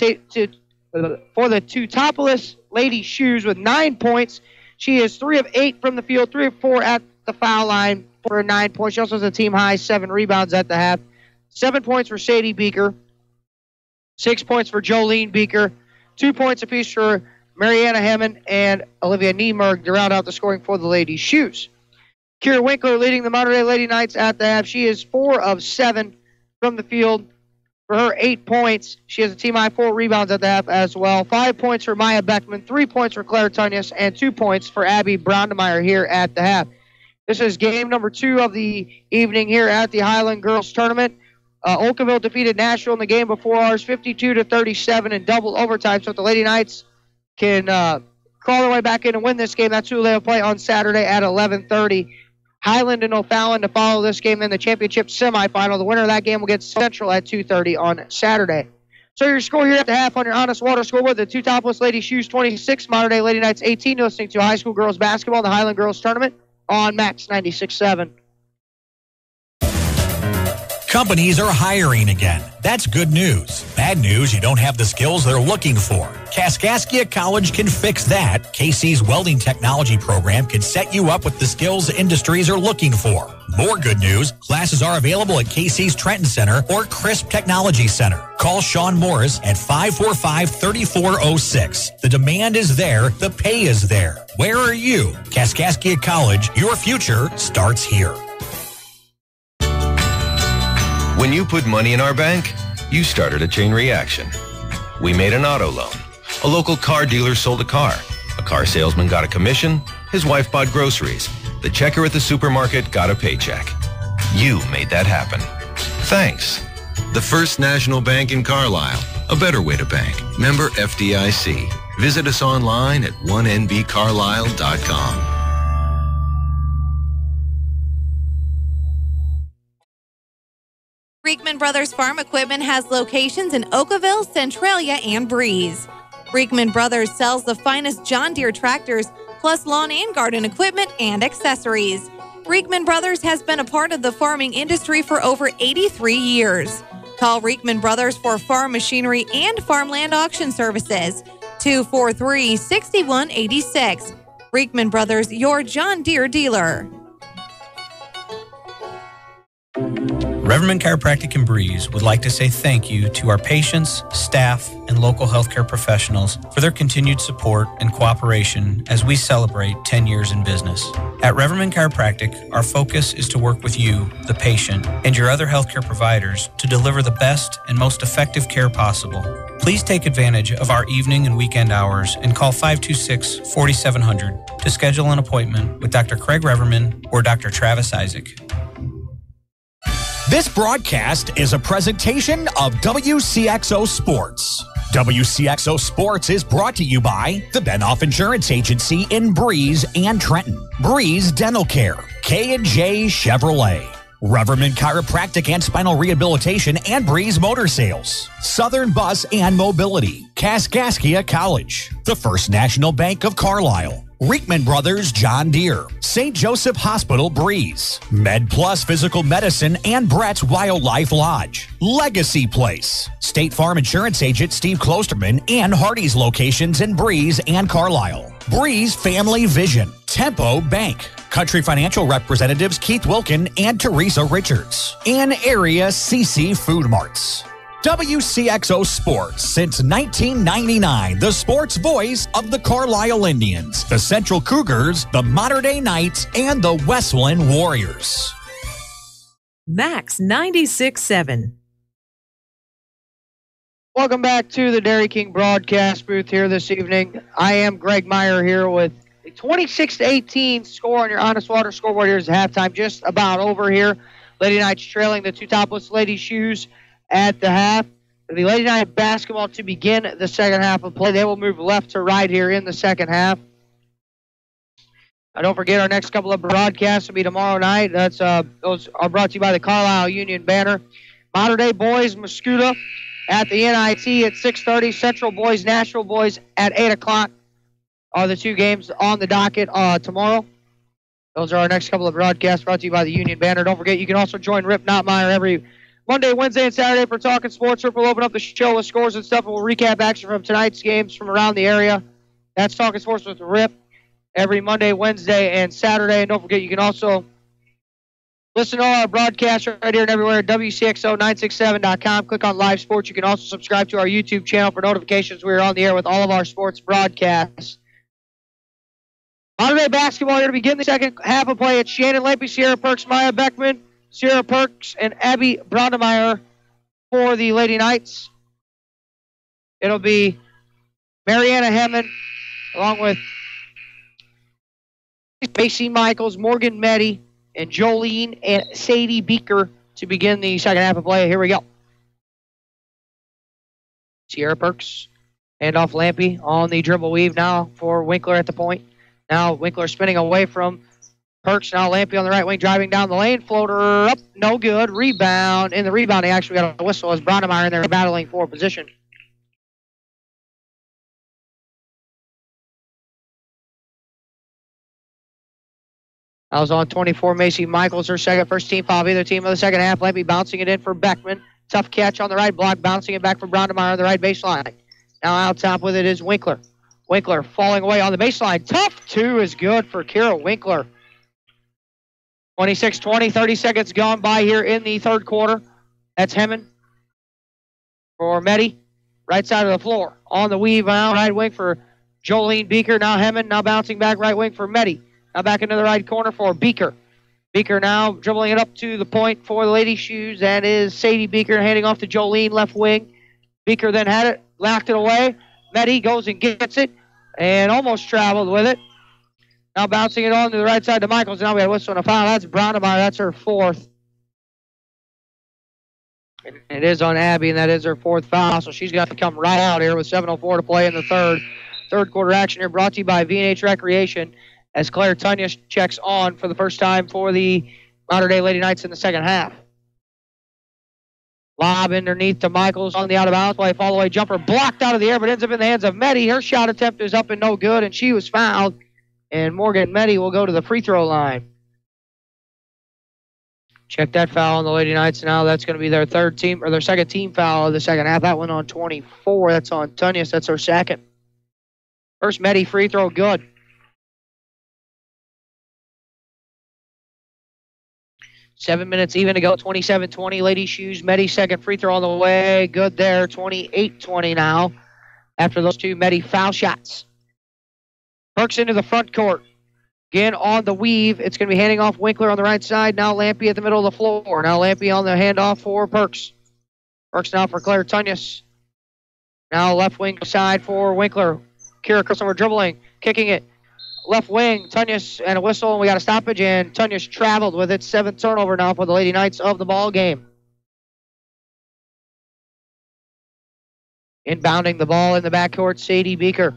Teutopolis Lady Shoes with 9 points. She is 3 of 8 from the field, 3 of 4 at the foul line for 9 points. She also has a team-high 7 rebounds at the half. 7 points for Sadie Beaker, 6 points for Jolene Beaker, 2 points apiece for Mariana Hammond and Olivia Niemerg to round out the scoring for the ladies' shoes. Kira Winkler leading the Monterey Lady Knights at the half. She is 4 of 7 from the field for her 8 points. She has a team high 4 rebounds at the half as well. 5 points for Maya Beckman, 3 points for Claire Tunyas, and 2 points for Abby Brownemeyer here at the half. This is game number 2 of the evening here at the Highland Girls Tournament. Oakville defeated Nashville in the game before ours, 52-37 in double overtime. So if the Lady Knights can crawl their way back in and win this game, that's who they'll play on Saturday at 11:30. Highland and O'Fallon to follow this game in the championship semifinal. The winner of that game will get Central at 2:30 on Saturday. So your score here at the half on your Honest Water scoreboard: the Teutopolis Lady Shoes 26, Modern Day Lady Knights 18. You're listening to high school girls basketball in the Highland Girls Tournament on Max 96.7. Companies are hiring again. That's good news. Bad news, you don't have the skills they're looking for. Kaskaskia College can fix that. KC's welding technology program can set you up with the skills industries are looking for. More good news, classes are available at KC's Trenton Center or Crisp Technology Center. Call Sean Morris at 545-3406. The demand is there, the pay is there. Where are you? Kaskaskia College, your future starts here. When you put money in our bank, you started a chain reaction. We made an auto loan. A local car dealer sold a car. A car salesman got a commission. His wife bought groceries. The checker at the supermarket got a paycheck. You made that happen. Thanks. The First National Bank in Carlisle. A better way to bank. Member FDIC. Visit us online at 1nbcarlisle.com. Reekman Brothers Farm Equipment has locations in Oakville, Centralia, and Breeze. Reekman Brothers sells the finest John Deere tractors, plus lawn and garden equipment and accessories. Reekman Brothers has been a part of the farming industry for over 83 years. Call Reekman Brothers for farm machinery and farmland auction services. 243-6186. Reekman Brothers, your John Deere dealer. Reverman Chiropractic in Breeze would like to say thank you to our patients, staff, and local healthcare professionals for their continued support and cooperation as we celebrate 10 years in business. At Reverman Chiropractic, our focus is to work with you, the patient, and your other healthcare providers to deliver the best and most effective care possible. Please take advantage of our evening and weekend hours and call 526-4700 to schedule an appointment with Dr. Craig Reverman or Dr. Travis Isaac. This broadcast is a presentation of Wcxo Sports. Wcxo Sports is brought to you by the Benoff Insurance Agency in Breeze and Trenton, Breeze Dental Care, K&J Chevrolet, Reverman Chiropractic and Spinal Rehabilitation and Breeze Motor Sales, Southern Bus and Mobility, Kaskaskia College, the First National Bank of Carlisle, Reekman Brothers John Deere, St. Joseph Hospital Breeze, Med Plus Physical Medicine and Brett's Wildlife Lodge, Legacy Place, State Farm Insurance Agent Steve Klosterman and Hardy's locations in Breeze and Carlisle, Breeze Family Vision, Tempo Bank, Country Financial representatives Keith Wilkin and Teresa Richards, and Area CC Food Marts. WCXO Sports, since 1999, the sports voice of the Carlisle Indians, the Central Cougars, the Mater Dei Knights, and the Westland Warriors. Max 96.7. Welcome back to the Dairy King broadcast booth here this evening. I am Greg Meyer here with a 26-18 score on your Honest Water scoreboard. Here's halftime, just about over here. Lady Knights trailing the Teutopolis Lady Shoes at the half. The Lady Knight basketball to begin the second half of play. They will move left to right here in the second half. Don't forget our next couple of broadcasts will be tomorrow night. Those are brought to you by the Carlisle Union Banner. Mater Dei Boys, Muscuda at the NIT at 6:30. Central Boys, Nashville Boys at 8 o'clock are the two games on the docket tomorrow. Those are our next couple of broadcasts brought to you by the Union Banner. Don't forget, you can also join Rip Notmeyer every Monday, Wednesday, and Saturday for Talking Sports. Rip will open up the show with scores and stuff, and we'll recap action from tonight's games from around the area. That's Talking Sports with Rip every Monday, Wednesday, and Saturday. And don't forget, you can also Listen to all our broadcasts right here and everywhere at WCXO967.com. Click on Live Sports. You can also subscribe to our YouTube channel for notifications. We are on the air with all of our sports broadcasts. Monterey basketball here to begin the second half of play. It's Shannon Lampy, Sierra Perks, Maya Beckman, Sierra Perks, and Abby Brondemeyer for the Lady Knights. It'll be Mariana Hemmond along with Macy Michaels, Morgan Meddy, and Jolene and Sadie Beaker to begin the second half of play. Here we go. Sierra Perks, handoff Lampy on the dribble weave now for Winkler at the point. Now Winkler spinning away from Perks. Now Lampy on the right wing driving down the lane. Floater up, no good. Rebound. In the rebound, he actually got a whistle as Brondemeyer in there battling for position. I was on 24, Macy Michaels, her first team foul of either team of the second half. Lampy bouncing it in for Beckman. Tough catch on the right block, bouncing it back for Brondemeyer on the right baseline. Now out top with it is Winkler. Winkler falling away on the baseline. Tough two is good for Kira Winkler. 26-20, 30 seconds gone by here in the third quarter. That's Hemmond for Meddy. Right side of the floor. On the weave now, right wing for Jolene Beaker. Now Hemmond, now bouncing back right wing for Meddy. Now back into the right corner for Beaker. Beaker now dribbling it up to the point for the Lady Shoes. That is Sadie Beaker handing off to Jolene, left wing. Beaker then had it, locked it away. Meddy goes and gets it and almost traveled with it. Now bouncing it on to the right side to Michaels. Now we have a whistle and a foul. That's Brondemeyer. That's her fourth. And it is on Abby, and that is her fourth foul. So she's got to come right out here with 7:04 to play in the third. Third quarter action here brought to you by V&H Recreation as Claire Tunyas checks on for the first time for the Mater Dei Lady Knights in the second half. Lob underneath to Michaels on the out-of-bounds play. Fall-away jumper blocked out of the air, but ends up in the hands of Meddy. Her shot attempt is up and no good, and she was fouled. And Morgan Meddy will go to the free throw line. Check that foul on the Lady Knights now. That's going to be their their second team foul of the second half. That one on 24. That's on Tunyas. That's her second. First Meddy free throw, good. 7 minutes even to go. 27-20. Lady Shoes. Meddy second free throw on the way. Good there. 28-20 now. After those two Meddy foul shots. Perks into the front court. Again on the weave. It's going to be handing off Winkler on the right side. Now Lampy at the middle of the floor. Now Lampy on the handoff for Perks. Perks now for Claire Tunyas. Now left wing side for Winkler. Kira Christopher dribbling. Kicking it. Left wing. Tunyas and a whistle. And we got a stoppage. And Tunyas traveled with it. 7th turnover now for the Lady Knights of the ball game. Inbounding the ball in the backcourt. Sadie Beaker.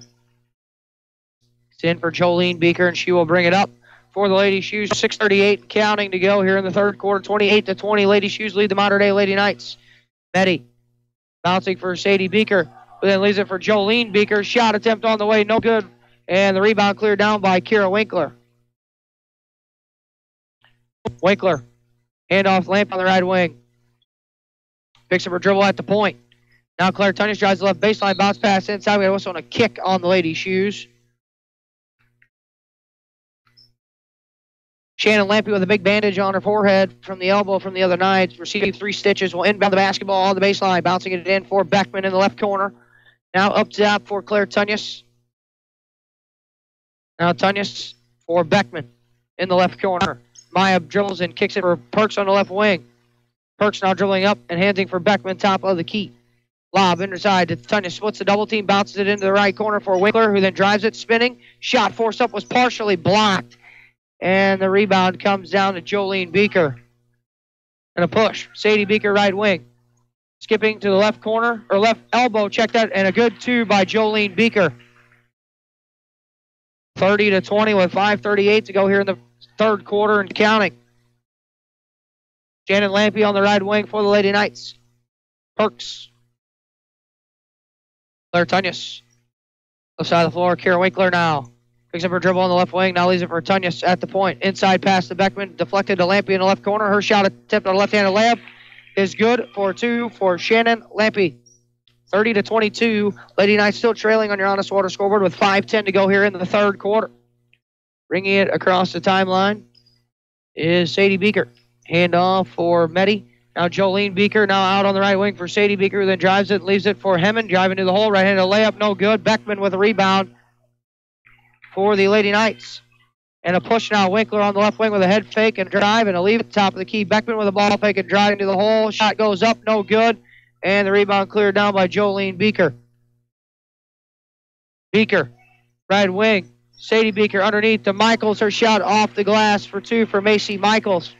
It's in for Jolene Beaker, and she will bring it up for the Lady Shoes. 6:38 counting to go here in the third quarter. 28-20. Lady Shoes lead the Mater Dei Lady Knights. Meddy bouncing for Sadie Beaker, who then leaves it for Jolene Beaker. Shot attempt on the way, no good. And the rebound cleared down by Kira Winkler. Winkler, handoff Lamp on the right wing. Picks up her dribble at the point. Now Claire Tunyas drives the left baseline, bounce pass inside. We got a whistle and a kick on the Lady Shoes. Shannon Lampy with a big bandage on her forehead from the elbow from the other night. Receiving 3 stitches. Will inbound the basketball on the baseline. Bouncing it in for Beckman in the left corner. Now up top for Claire Tunyas. Now Tunyas for Beckman in the left corner. Maya dribbles and kicks it for Perks on the left wing. Perks now dribbling up and handing for Beckman top of the key. Lob inside to Tunyas. Splits the double team. Bounces it into the right corner for Winkler, who then drives it spinning. Shot forced up was partially blocked. And the rebound comes down to Jolene Beaker. And a push. Sadie Beaker right wing. Skipping to the left corner, or left elbow, check that, and a good two by Jolene Beaker. 30-20 with 5:38 to go here in the third quarter and counting. Shannon Lampy on the right wing for the Lady Knights. Perks. Claire Tunyas. Left side of the floor, Kira Winkler now. Picks up her dribble on the left wing. Now leaves it for Tunyas at the point. Inside pass to Beckman. Deflected to Lampy in the left corner. Her shot attempt on a left-handed layup is good for 2 for Shannon Lampy. 30-22. Lady Knights still trailing on your Honest Water scoreboard with 5:10 to go here in the third quarter. Bringing it across the timeline is Sadie Beaker. Hand off for Meddy. Now Jolene Beeker now out on the right wing for Sadie Beeker, then drives it, leaves it for Hemmond, driving to the hole, right-handed layup, no good. Beckman with a rebound for the Lady Knights. And a push now. Winkler on the left wing with a head fake and drive and a leave at the top of the key. Beckman with a ball fake and drive into the hole. Shot goes up, no good. And the rebound cleared down by Jolene Beeker. Beeker, right wing. Sadie Beeker underneath to Michaels. Her shot off the glass for two for Macy Michaels.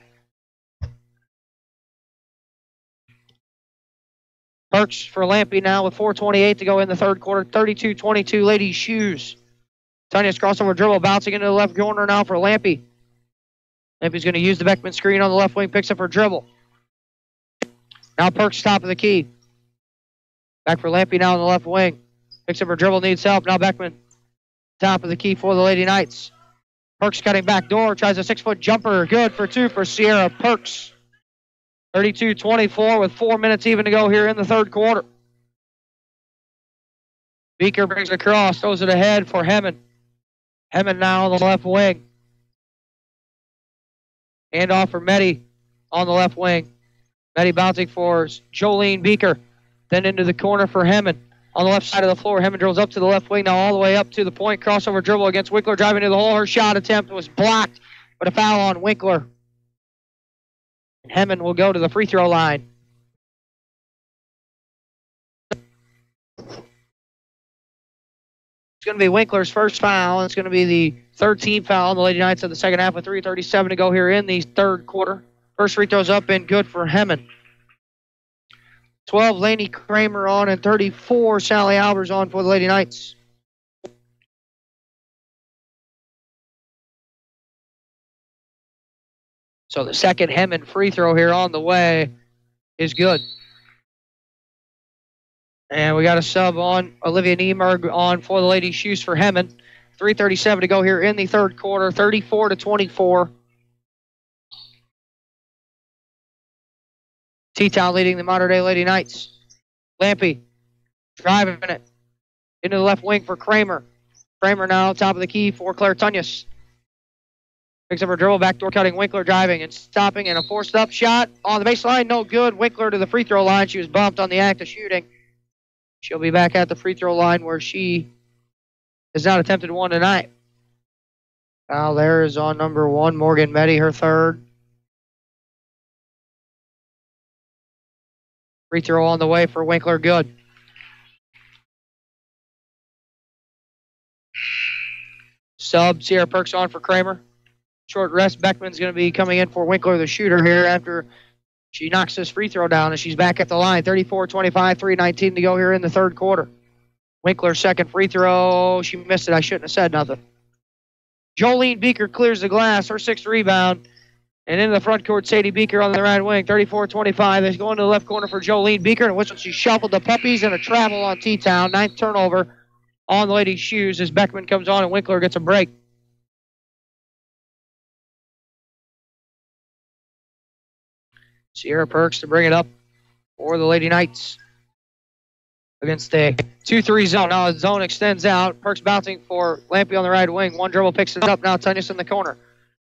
Perks for Lampy now with 4:28 to go in the third quarter. 32-22 Lady Shoes. Tanya's crossover dribble bouncing into the left corner now for Lampy. Lampy's going to use the Beckman screen on the left wing, picks up her dribble. Now Perks top of the key. Back for Lampy now on the left wing. Picks up her dribble, needs help. Now Beckman top of the key for the Lady Knights. Perks cutting back door, tries a 6-foot jumper. Good for two for Sierra Perks. 32-24 with 4 minutes even to go here in the third quarter. Beeker brings it across, throws it ahead for Hemmond. Hemmond now on the left wing. Hand off for Meddy on the left wing. Meddy bouncing for Jolene Beeker. Then into the corner for Hemmond. On the left side of the floor, Hemmond drills up to the left wing, now all the way up to the point. Crossover dribble against Winkler, driving to the hole. Her shot attempt was blocked, but a foul on Winkler. Hemmond will go to the free throw line. It's going to be Winkler's first foul. It's going to be the third team foul on the Lady Knights of the second half with 3:37 to go here in the third quarter. First free throw's up and good for Hemmond. 12, Lainey Kramer on, and 34, Sally Albers on for the Lady Knights. So the second Hemmond free throw here on the way is good. And we got a sub on, Olivia Niemerg on for the Lady Shoes for Hemmond. 3:37 to go here in the third quarter, 34-24. T-Town leading the Modern Day Lady Knights. Lampy driving it into the left wing for Kramer. Kramer now top of the key for Claire Tunyas. Picks up her dribble, backdoor cutting. Winkler driving and stopping, and a forced up shot on the baseline. No good. Winkler to the free throw line. She was bumped on the act of shooting. She'll be back at the free throw line where she has not attempted one tonight. Foul there is on number 1, Morgan Meddy, her third. Free throw on the way for Winkler, good. Sub, Sierra Perks on for Kramer. Short rest, Beckman's going to be coming in for Winkler, the shooter here, after she knocks this free throw down, and she's back at the line. 34-25, 3:19 to go here in the third quarter. Winkler's second free throw, she missed it. I shouldn't have said nothing. Jolene Beeker clears the glass, her sixth rebound. And into the front court, Sadie Beeker on the right wing, 34-25. It's going to the left corner for Jolene Beeker, and whistle, she shuffled the puppies and a travel on T-Town. 9th turnover on the Lady Shoes as Beckman comes on and Winkler gets a break. Sierra Perks to bring it up for the Lady Knights against a 2-3 zone. Now the zone extends out. Perks bouncing for Lampy on the right wing. One dribble picks it up. Now Tunyas in the corner.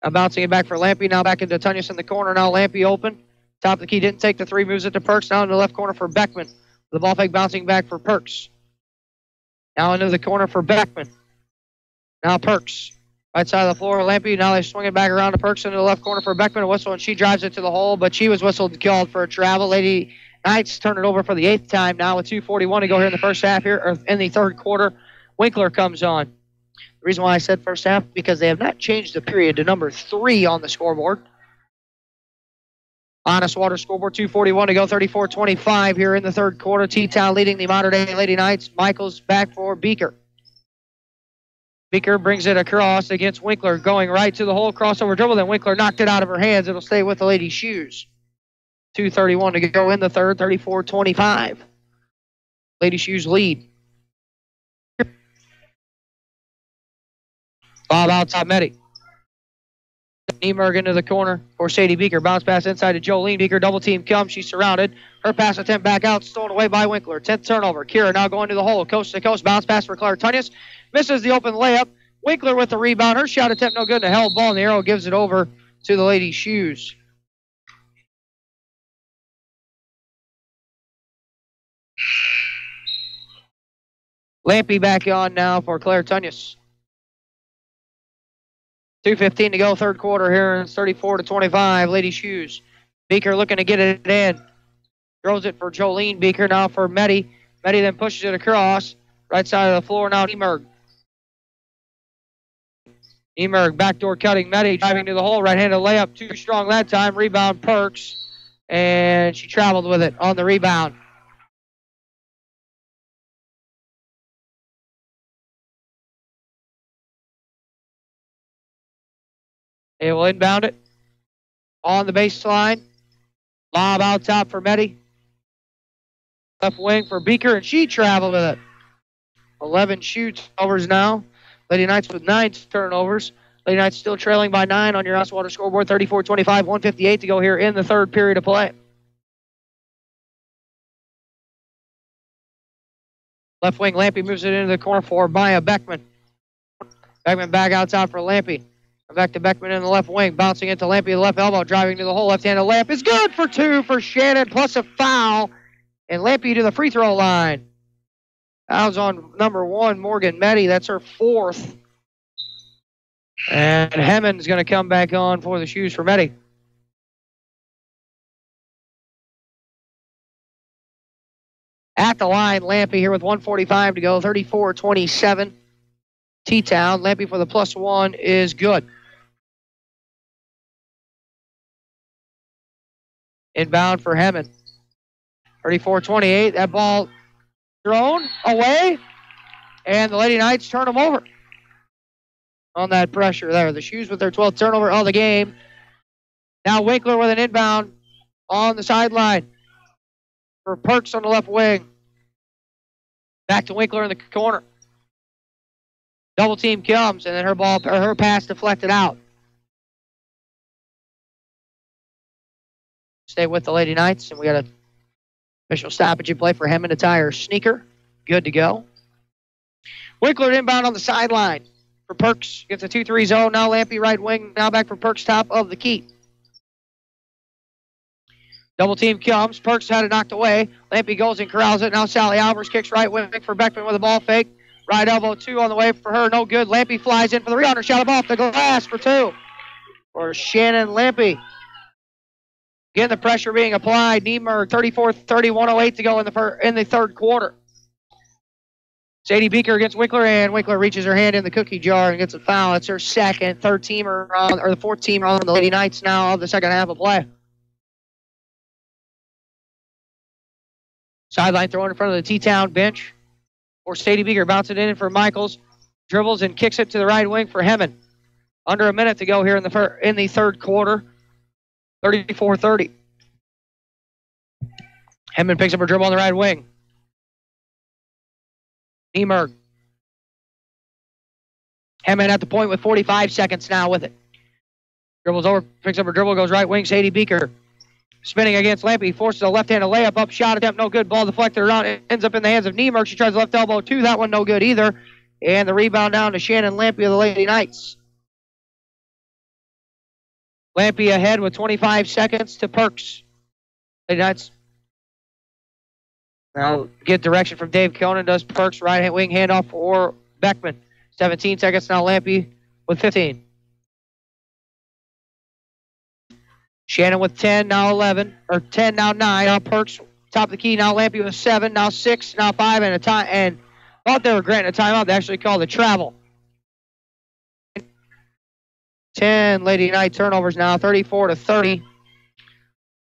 Now bouncing it back for Lampy. Now back into Tunyas in the corner. Now Lampy open. Top of the key. Didn't take the three. Moves it to Perks. Now in the left corner for Beckman. The ball fake bouncing back for Perks. Now into the corner for Beckman. Now Perks. Right side of the floor, Lampy. Now they swing it back around to Perks into the left corner for Beckman. A whistle, and she drives it to the hole, but she was whistled called for a travel. Lady Knights turn it over for the 8th time now with 2:41 to go here in the first half here, or in the third quarter. Winkler comes on. The reason why I said first half, because they have not changed the period to number 3 on the scoreboard. Honest Water scoreboard, 2:41 to go, 34-25 here in the third quarter. T-Town leading the Modern Day Lady Knights. Michaels back for Beeker. Beeker brings it across against Winkler, going right to the hole, crossover dribble. Then Winkler knocked it out of her hands. It'll stay with the Lady Shoes. 2:31 to go in the third, 34-25. Lady Shoes lead. Bob outside Meddy. Niemerg into the corner for Sadie Beeker. Bounce pass inside to Jolene Beeker. Double team comes. She's surrounded. Her pass attempt back out. Stolen away by Winkler. 10th turnover. Kira now going to the hole. Coast to coast. Bounce pass for Claire Tunyas. Misses the open layup. Winkler with the rebound. Her shot attempt no good. And a held ball in the arrow gives it over to the Lady Shoes. Lampy back on now for Claire Tunyas. 2:15 to go, third quarter here. It's 34-25, Lady Shoes. Beaker looking to get it in. Throws it for Jolene Beaker, now for Meddy. Meddy then pushes it across. Right side of the floor now, Niemerg. Niemerg backdoor cutting. Meddy driving to the hole. Right-handed layup. Too strong that time. Rebound Perks. And she traveled with it on the rebound. They will inbound it. On the baseline. Lob out top for Meddy. Left wing for Beaker, and she traveled with it. 11 turnovers now. Lady Knights with 9 turnovers. Lady Knights still trailing by 9 on your Oswater scoreboard. 34-25, 1:58 to go here in the third period of play. Left wing, Lampy moves it into the corner for Maya Beckman. Beckman back outside for Lampy. Back to Beckman in the left wing, bouncing into Lampy, the left elbow, driving to the hole. Left-handed layup is good for 2 for Shannon, plus a foul. And Lampy to the free throw line. Fouls on number 1, Morgan Meddy. That's her 4th. And Hemmond's going to come back on for the Shoes for Meddy. At the line, Lampy here with 1:45 to go, 34-27. T-Town. Lampy for the +1 is good. Inbound for Hemmond. 34-28. That ball thrown away. And the Lady Knights turn them over. On that pressure there. The Shoes with their 12th turnover of the game. Now Winkler with an inbound on the sideline. For Perks on the left wing. Back to Winkler in the corner. Double team comes, and then her pass deflected out. Stay with the Lady Knights, and we got a official stoppage in play for Hemmond to tie her sneaker. Good to go. Winkler inbound on the sideline for Perks. Gets a 2-3 zone. Now Lampy right wing. Now back for Perks top of the key. Double team comes. Perks had it knocked away. Lampy goes and corrals it. Now Sally Albers kicks right wing for Beckman with a ball fake. Right elbow 2 on the way for her. No good. Lampy flies in for the rebounder. Shot off the glass for 2. For Shannon Lampy. Again, the pressure being applied. Niemer 34-30, 1:08 to go in the third quarter. Sadie Beaker against Winkler, and Winkler reaches her hand in the cookie jar and gets a foul. It's her second, the fourth teamer on the Lady Knights now of the second half of play. Sideline throw in front of the T-Town bench. Or Sadie Beaker bounces it in for Michaels. Dribbles and kicks it to the right wing for Hemmond. Under a minute to go here in the third quarter. 34-30. Hemmond picks up her dribble on the right wing. Niemerg. Hemmond at the point with 45 seconds now with it. Dribbles over, picks up her dribble, goes right wing. Sadie Beaker spinning against Lampy, forces a left-handed layup, up shot attempt, no good. Ball deflected around, it ends up in the hands of Niemerg. She tries left elbow 2, that one no good either. And the rebound down to Shannon Lampy of the Lady Knights. Lampy ahead with 25 seconds to Perks. Lady Knights. Now get direction from Dave Conan, does Perks, right wing handoff for Beckman. 17 seconds now, Lampy with 15. Shannon with 10, now 11, or 10, now 9. Now Perks, top of the key, now Lampy with 7, now 6, now 5, and a time. And thought they were granting a timeout. They actually called a travel. 10 Lady Knight turnovers now, 34-30.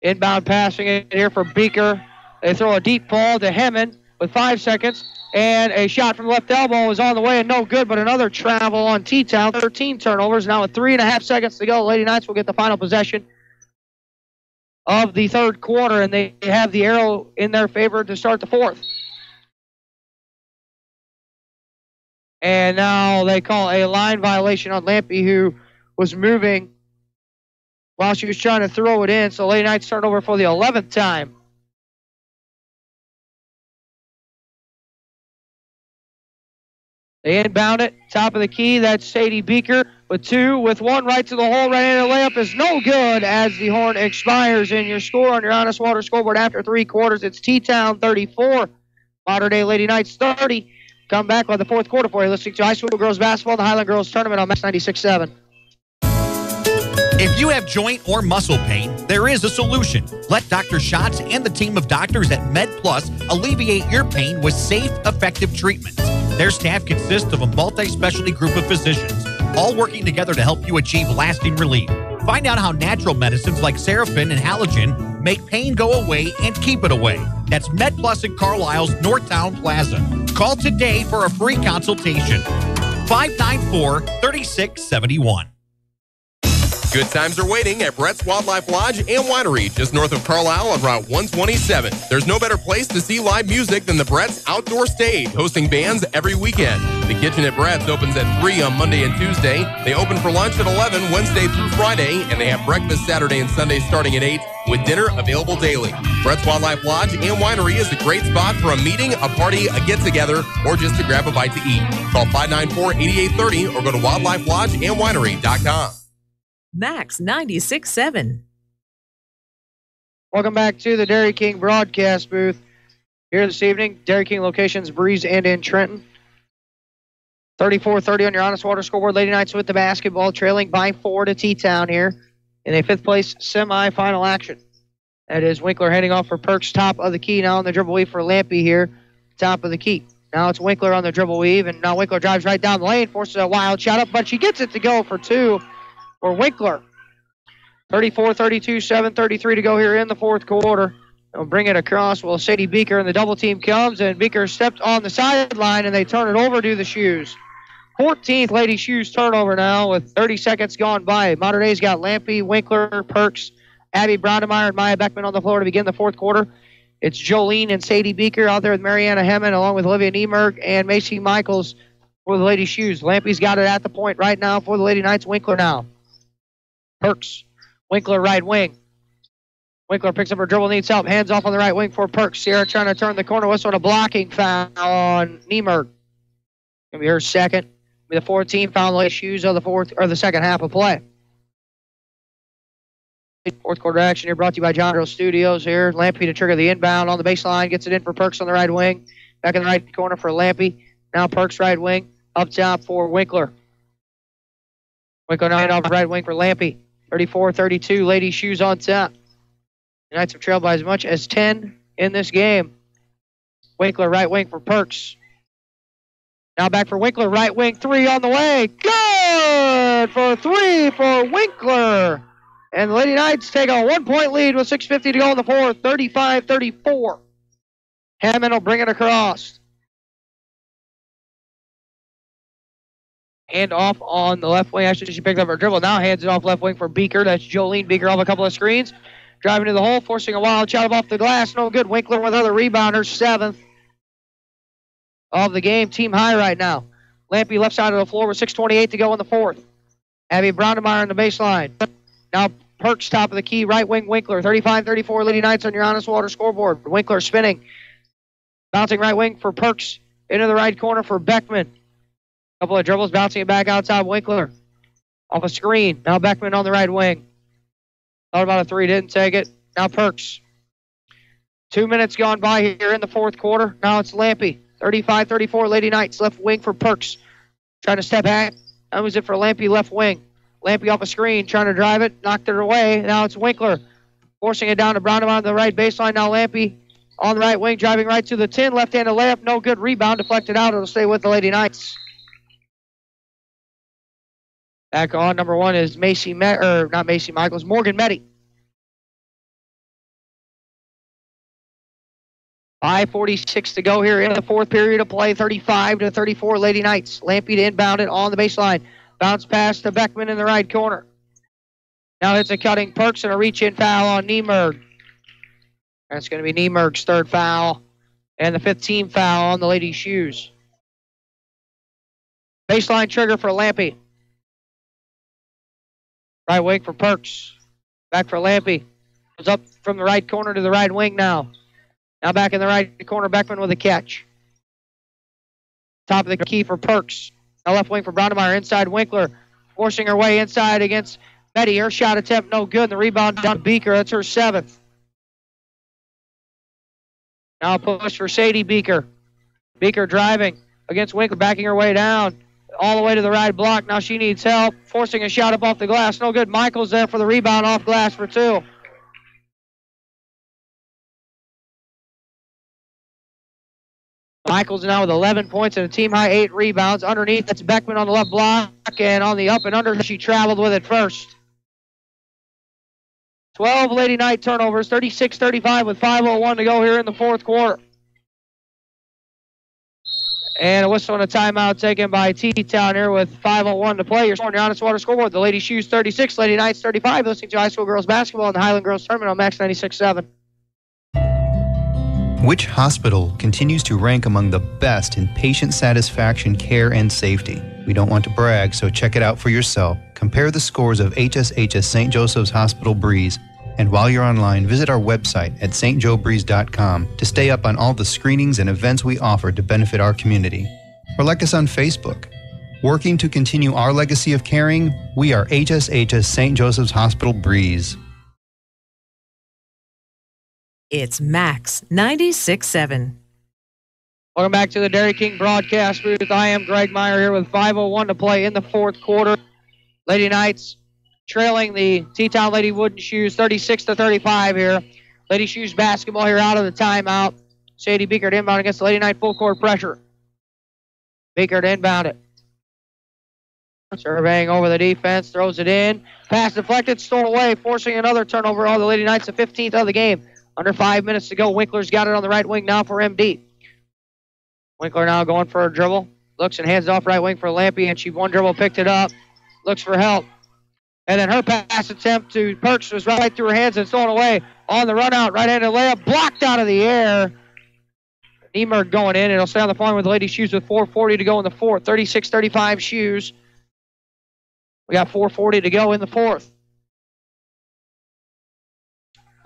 Inbound passing in here for Beaker. They throw a deep ball to Hemmond with 5 seconds. And a shot from left elbow is on the way and no good, but another travel on T-Town. 13 turnovers now with 3.5 seconds to go. Lady Knights will get the final possession of the third quarter, and they have the arrow in their favor to start the fourth. And now they call a line violation on Lampy, who was moving while she was trying to throw it in. So Lady Knights turn over for the 11th time. They inbound it, top of the key. That's Sadie Beaker with 2, with 1 right to the hole. Right-handed layup is no good as the horn expires. In your score on your Honest Water scoreboard after 3 quarters, it's T-Town 34, Modern Day Lady Knights 30. come back on the fourth quarter for you. Listening to high school girls basketball, the Highland Girls Tournament on Max 96.7. If you have joint or muscle pain, there is a solution. Let Dr. Schatz and the team of doctors at MedPlus alleviate your pain with safe, effective treatments. Their staff consists of a multi-specialty group of physicians, all working together to help you achieve lasting relief. Find out how natural medicines like Seraphin and Halogen make pain go away and keep it away. That's MedPlus in Carlisle's Northtown Plaza. Call today for a free consultation. 594-3671. Good times are waiting at Brett's Wildlife Lodge and Winery, just north of Carlisle on Route 127. There's no better place to see live music than the Brett's Outdoor Stage, hosting bands every weekend. The kitchen at Brett's opens at 3 on Monday and Tuesday. They open for lunch at 11 Wednesday through Friday, and they have breakfast Saturday and Sunday starting at 8, with dinner available daily. Brett's Wildlife Lodge and Winery is a great spot for a meeting, a party, a get-together, or just to grab a bite to eat. Call 594-8830 or go to wildlifelodgeandwinery.com. Max 96.7. Welcome back to the Dairy King broadcast booth here this evening. Dairy King locations, Breeze and in Trenton. 34-30 on your Honest Water scoreboard. Lady Knights with the basketball, trailing by 4 to T-Town here in a fifth-place semifinal action. That is Winkler heading off for Perks, top of the key now on the dribble weave for Lampy here, top of the key. Now it's Winkler on the dribble weave, and now Winkler drives right down the lane, forces a wild shot up, but she gets it to go for 2 for Winkler. 34-32, 7:33 to go here in the fourth quarter. They'll bring it across. Well, Sadie Beaker and the double team comes, and Beaker stepped on the sideline, and they turn it over to the Shoes. 14th Lady Shoes turnover now with 30 seconds gone by. Modern Day's got Lampy, Winkler, Perks, Abby Brondemeyer, and Maya Beckman on the floor to begin the fourth quarter. It's Jolene and Sadie Beaker out there with Mariana Hemmon along with Olivia Niemerg and Macy Michaels for the Lady Shoes. Lampy's got it at the point right now for the Lady Knights. Winkler now. Perks. Winkler right wing. Winkler picks up her dribble, needs help. Hands off on the right wing for Perks. Sierra trying to turn the corner. Whistle and a blocking foul on Niemerg. Gonna be her second. Be the 14th foul on the Lady Shoes of the second half of play. Fourth quarter action here brought to you by John Drill Studios here. Lampy to trigger the inbound on the baseline. Gets it in for Perks on the right wing. Back in the right corner for Lampy. Now Perks right wing. Up top for Winkler. Winkler now off the right wing for Lampy. 34-32, Lady Shoes on top. The Knights have trailed by as much as 10 in this game. Winkler right wing for Perks. Now back for Winkler, right wing, 3 on the way. Good for 3 for Winkler. And the Lady Knights take a 1-point lead with 6:50 to go in the fourth, 35-34. Hammond will bring it across. Hand off on the left wing. Actually, she picked up her dribble. Now hands it off left wing for Beaker. That's Jolene Beaker off a couple of screens. Driving to the hole, forcing a wild shot off the glass. No good. Winkler with other rebounder, 7th of the game. Team high right now. Lampy left side of the floor with 6:28 to go in the fourth. Abby Brondemeyer on the baseline. Now Perks top of the key. Right wing Winkler. 35-34 Lady Knights on your Honest Water scoreboard. Winkler spinning. Bouncing right wing for Perks. Into the right corner for Beckman. Couple of dribbles, bouncing it back outside Winkler. Off a screen. Now Beckman on the right wing. Thought about a 3, didn't take it. Now Perks. 2 minutes gone by here in the fourth quarter. Now it's Lampy. 35-34 Lady Knights. Left wing for Perks. Trying to step back. That was it for Lampy, left wing. Lampy off a screen, trying to drive it. Knocked it away. Now it's Winkler. Forcing it down to Brown on the right baseline. Now Lampy on the right wing, driving right to the 10. Left-handed layup. No good. Rebound deflected out. It'll stay with the Lady Knights. Back on number 1 is not Macy Michaels, Morgan Meddy. 5:46 to go here in the fourth period of play. 35-34 Lady Knights. Lampy to inbound it on the baseline. Bounce pass to Beckman in the right corner. Now hits a cutting Perks and a reach-in foul on Niemerg. That's going to be Niemerg's 3rd foul and the 5th team foul on the Lady Shoes. Baseline trigger for Lampy. Right wing for Perks. Back for Lampy. Goes up from the right corner to the right wing now. Now back in the right corner, Beckman with a catch. Top of the key for Perks. Now left wing for Brondemeyer. Inside Winkler. Forcing her way inside against Betty. Her shot attempt no good. And the rebound down to Beaker. That's her 7th. Now a push for Sadie Beaker. Beaker driving. against Winkler, backing her way down all the way to the right block. Now she needs help, forcing a shot up off the glass. No good. Michaels there for the rebound off glass for 2. Michaels now with 11 points and a team-high 8 rebounds. Underneath, that's Beckman on the left block, and on the up and under, she traveled with it first. 12 Lady Knight turnovers, 36-35 with 5:01 to go here in the fourth quarter. And a whistle and a timeout taken by T-Town here with 5:01 to play. You're scoring your Honest Water scoreboard. The Lady Shoes 36, Lady Knights 35. Listening to high school girls basketball in the Highland Girls Tournament on Max 96.7. Which hospital continues to rank among the best in patient satisfaction, care, and safety? We don't want to brag, so check it out for yourself. Compare the scores of HSHS St. Joseph's Hospital Breeze. And while you're online, visit our website at stjoebreeze.com to stay up on all the screenings and events we offer to benefit our community. Or like us on Facebook. Working to continue our legacy of caring, we are HSHS St. Joseph's Hospital Breeze. It's Max 96.7. Welcome back to the Dairy King broadcast booth. I am Greg Meyer here with 5:01 to play in the fourth quarter. Lady Knights trailing the T-Town Lady Wooden Shoes 36-35 here. Lady Shoes basketball here out of the timeout. Sadie Beaker to inbound against the Lady Knight full court pressure. Beaker to inbound it. Surveying over the defense, throws it in. Pass deflected, stolen away, forcing another turnover. All the Lady Knights, the 15th of the game. Under 5 minutes to go. Winkler's got it on the right wing now for MD. Winkler now going for a dribble. Looks and hands it off right wing for Lampy, and she one dribble picked it up. Looks for help. And then her pass attempt to Perks was right through her hands and stolen away. On the run out, right-handed layup, blocked out of the air. Niemerg going in. It'll stay on the farm with the Lady Shoes with 4:40 to go in the fourth. 36-35 Shoes. We got 4:40 to go in the fourth.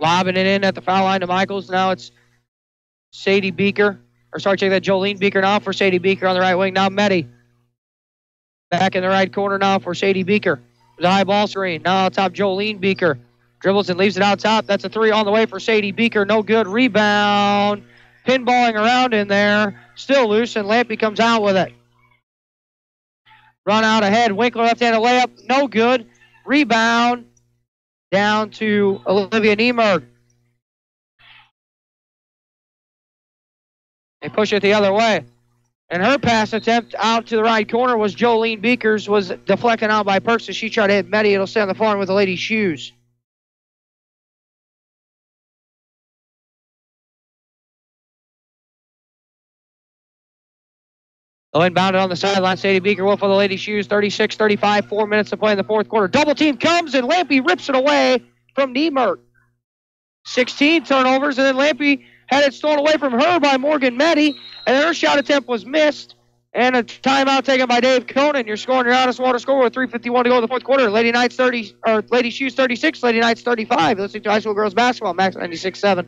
Lobbing it in at the foul line to Michaels. Now it's Sadie Beaker. Jolene Beaker now for Sadie Beaker on the right wing. Now Meddy. Back in the right corner now for Sadie Beaker. The high ball screen. Now top Jolene Beaker. Dribbles and leaves it out top. That's a 3 on the way for Sadie Beaker. No good. Rebound. Pinballing around in there. Still loose, and Lampy comes out with it. Run out ahead. Winkler left-handed layup. No good. Rebound. Down to Olivia Niemerg. They push it the other way. And her pass attempt out to the right corner was Jolene Beaker's, was deflected out by Perks as she tried to hit Meddy. It'll stay on the floor with the Lady Shoes. They'll inbound it on the sideline. Sadie Beaker will for the Lady Shoes. 36-35, 4 minutes to play in the fourth quarter. Double team comes, and Lampy rips it away from Niemerg. 16 turnovers, and then Lampy had it stolen away from her by Morgan Meddy, and her shot attempt was missed. And a timeout taken by Dave Conan. You're scoring your Honest Water score with 3:51 to go in the fourth quarter. Lady Shoes 36, Lady Knights 35. Listening to high school girls basketball, Max 96.7.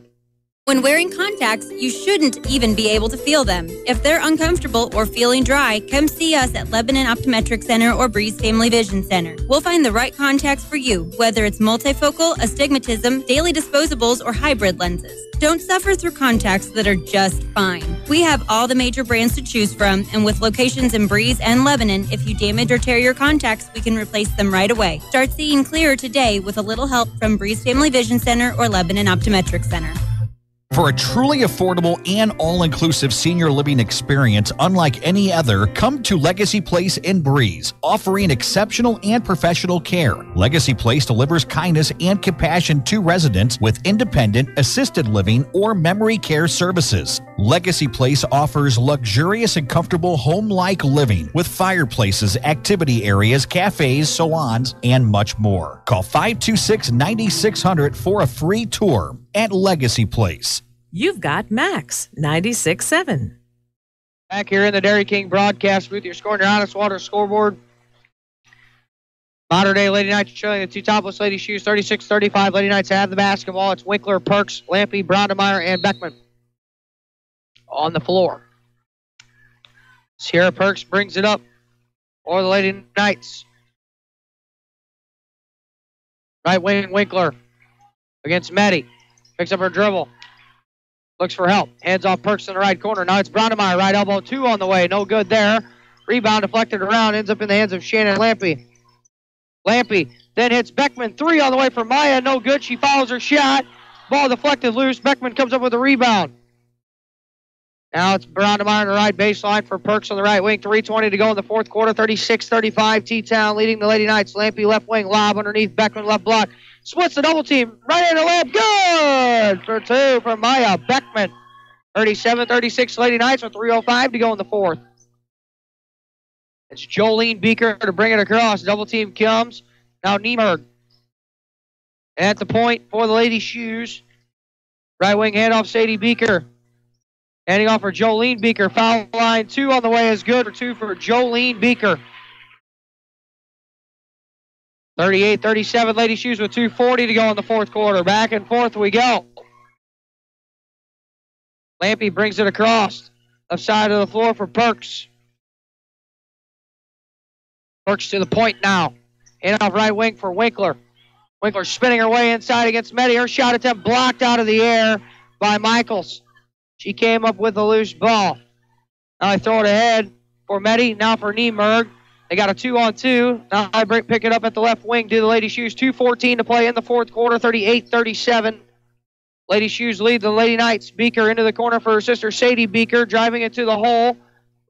When wearing contacts, you shouldn't even be able to feel them. If they're uncomfortable or feeling dry, come see us at Lebanon Optometric Center or Breeze Family Vision Center. We'll find the right contacts for you, whether it's multifocal, astigmatism, daily disposables, or hybrid lenses. Don't suffer through contacts that are just fine. We have all the major brands to choose from, and with locations in Breeze and Lebanon, if you damage or tear your contacts, we can replace them right away. Start seeing clearer today with a little help from Breeze Family Vision Center or Lebanon Optometric Center. For a truly affordable and all-inclusive senior living experience unlike any other, come to Legacy Place in Breeze, offering exceptional and professional care. Legacy Place delivers kindness and compassion to residents with independent, assisted living, or memory care services. Legacy Place offers luxurious and comfortable home-like living with fireplaces, activity areas, cafes, salons, and much more. Call 526-9600 for a free tour at Legacy Place. You've got Max 96.7. Back here in the Dairy King broadcast booth, you're scoring your Honest Water scoreboard. Modern Day Lady Knights trailing the Teutopolis Lady Shoes 36-35. Lady Knights have the basketball. It's Winkler, Perks, Lampy, Brondemeyer, and Beckman on the floor. Sierra Perks brings it up for the Lady Knights. Right wing Winkler against Meddy. Picks up her dribble. Looks for help. Hands off Perks in the right corner. Now it's Brownemeyer. Right elbow 2 on the way. No good there. Rebound deflected around. Ends up in the hands of Shannon Lampy. Lampy then hits Beckman. 3 on the way for Maya. No good. She follows her shot. Ball deflected loose. Beckman comes up with a rebound. Now it's Brownemeyer on the right baseline for Perks on the right wing. 3:20 to go in the fourth quarter. 36-35. T-Town leading the Lady Knights. Lampy left wing lob underneath Beckman left block. Splits the double team. Right into the lab. Good for 2 for Maya Beckman. 37-36 Lady Knights with 3:05 to go in the fourth. It's Jolene Beeker to bring it across. Double team comes. Now Niemerg at the point for the Lady Shoes. Right wing handoff Sadie Beeker. Handing off for Jolene Beeker. Foul line 2 on the way is good for 2 for Jolene Beeker. 38-37 Lady Shoes with 2:40 to go in the fourth quarter. Back and forth we go. Lampy brings it across. Left side of the floor for Perks. Perks to the point now. In off right wing for Winkler. Winkler spinning her way inside against Meddy. Her shot attempt blocked out of the air by Michaels. She came up with a loose ball. Now I throw it ahead for Meddy. Now for Niemerg. They got a 2-on-2. Now I pick it up at the left wing. Do the Lady Shoes. 2:14 to play in the fourth quarter. 38-37. Lady Shoes lead the Lady Knights. Beeker into the corner for her sister Sadie Beeker. Driving into the hole.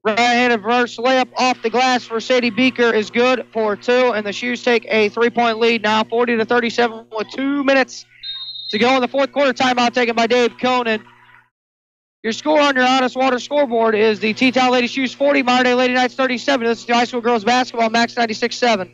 Right-handed reverse layup off the glass for Sadie Beeker is good for 2. And the Shoes take a 3-point lead now. 40-37 with 2 minutes to go in the fourth quarter. Timeout taken by Dave Conan. Your score on your Honest Water scoreboard is the T-Town Lady Shoes 40, Modern Day Lady Knights 37. This is the high school girls basketball, Max 96.7.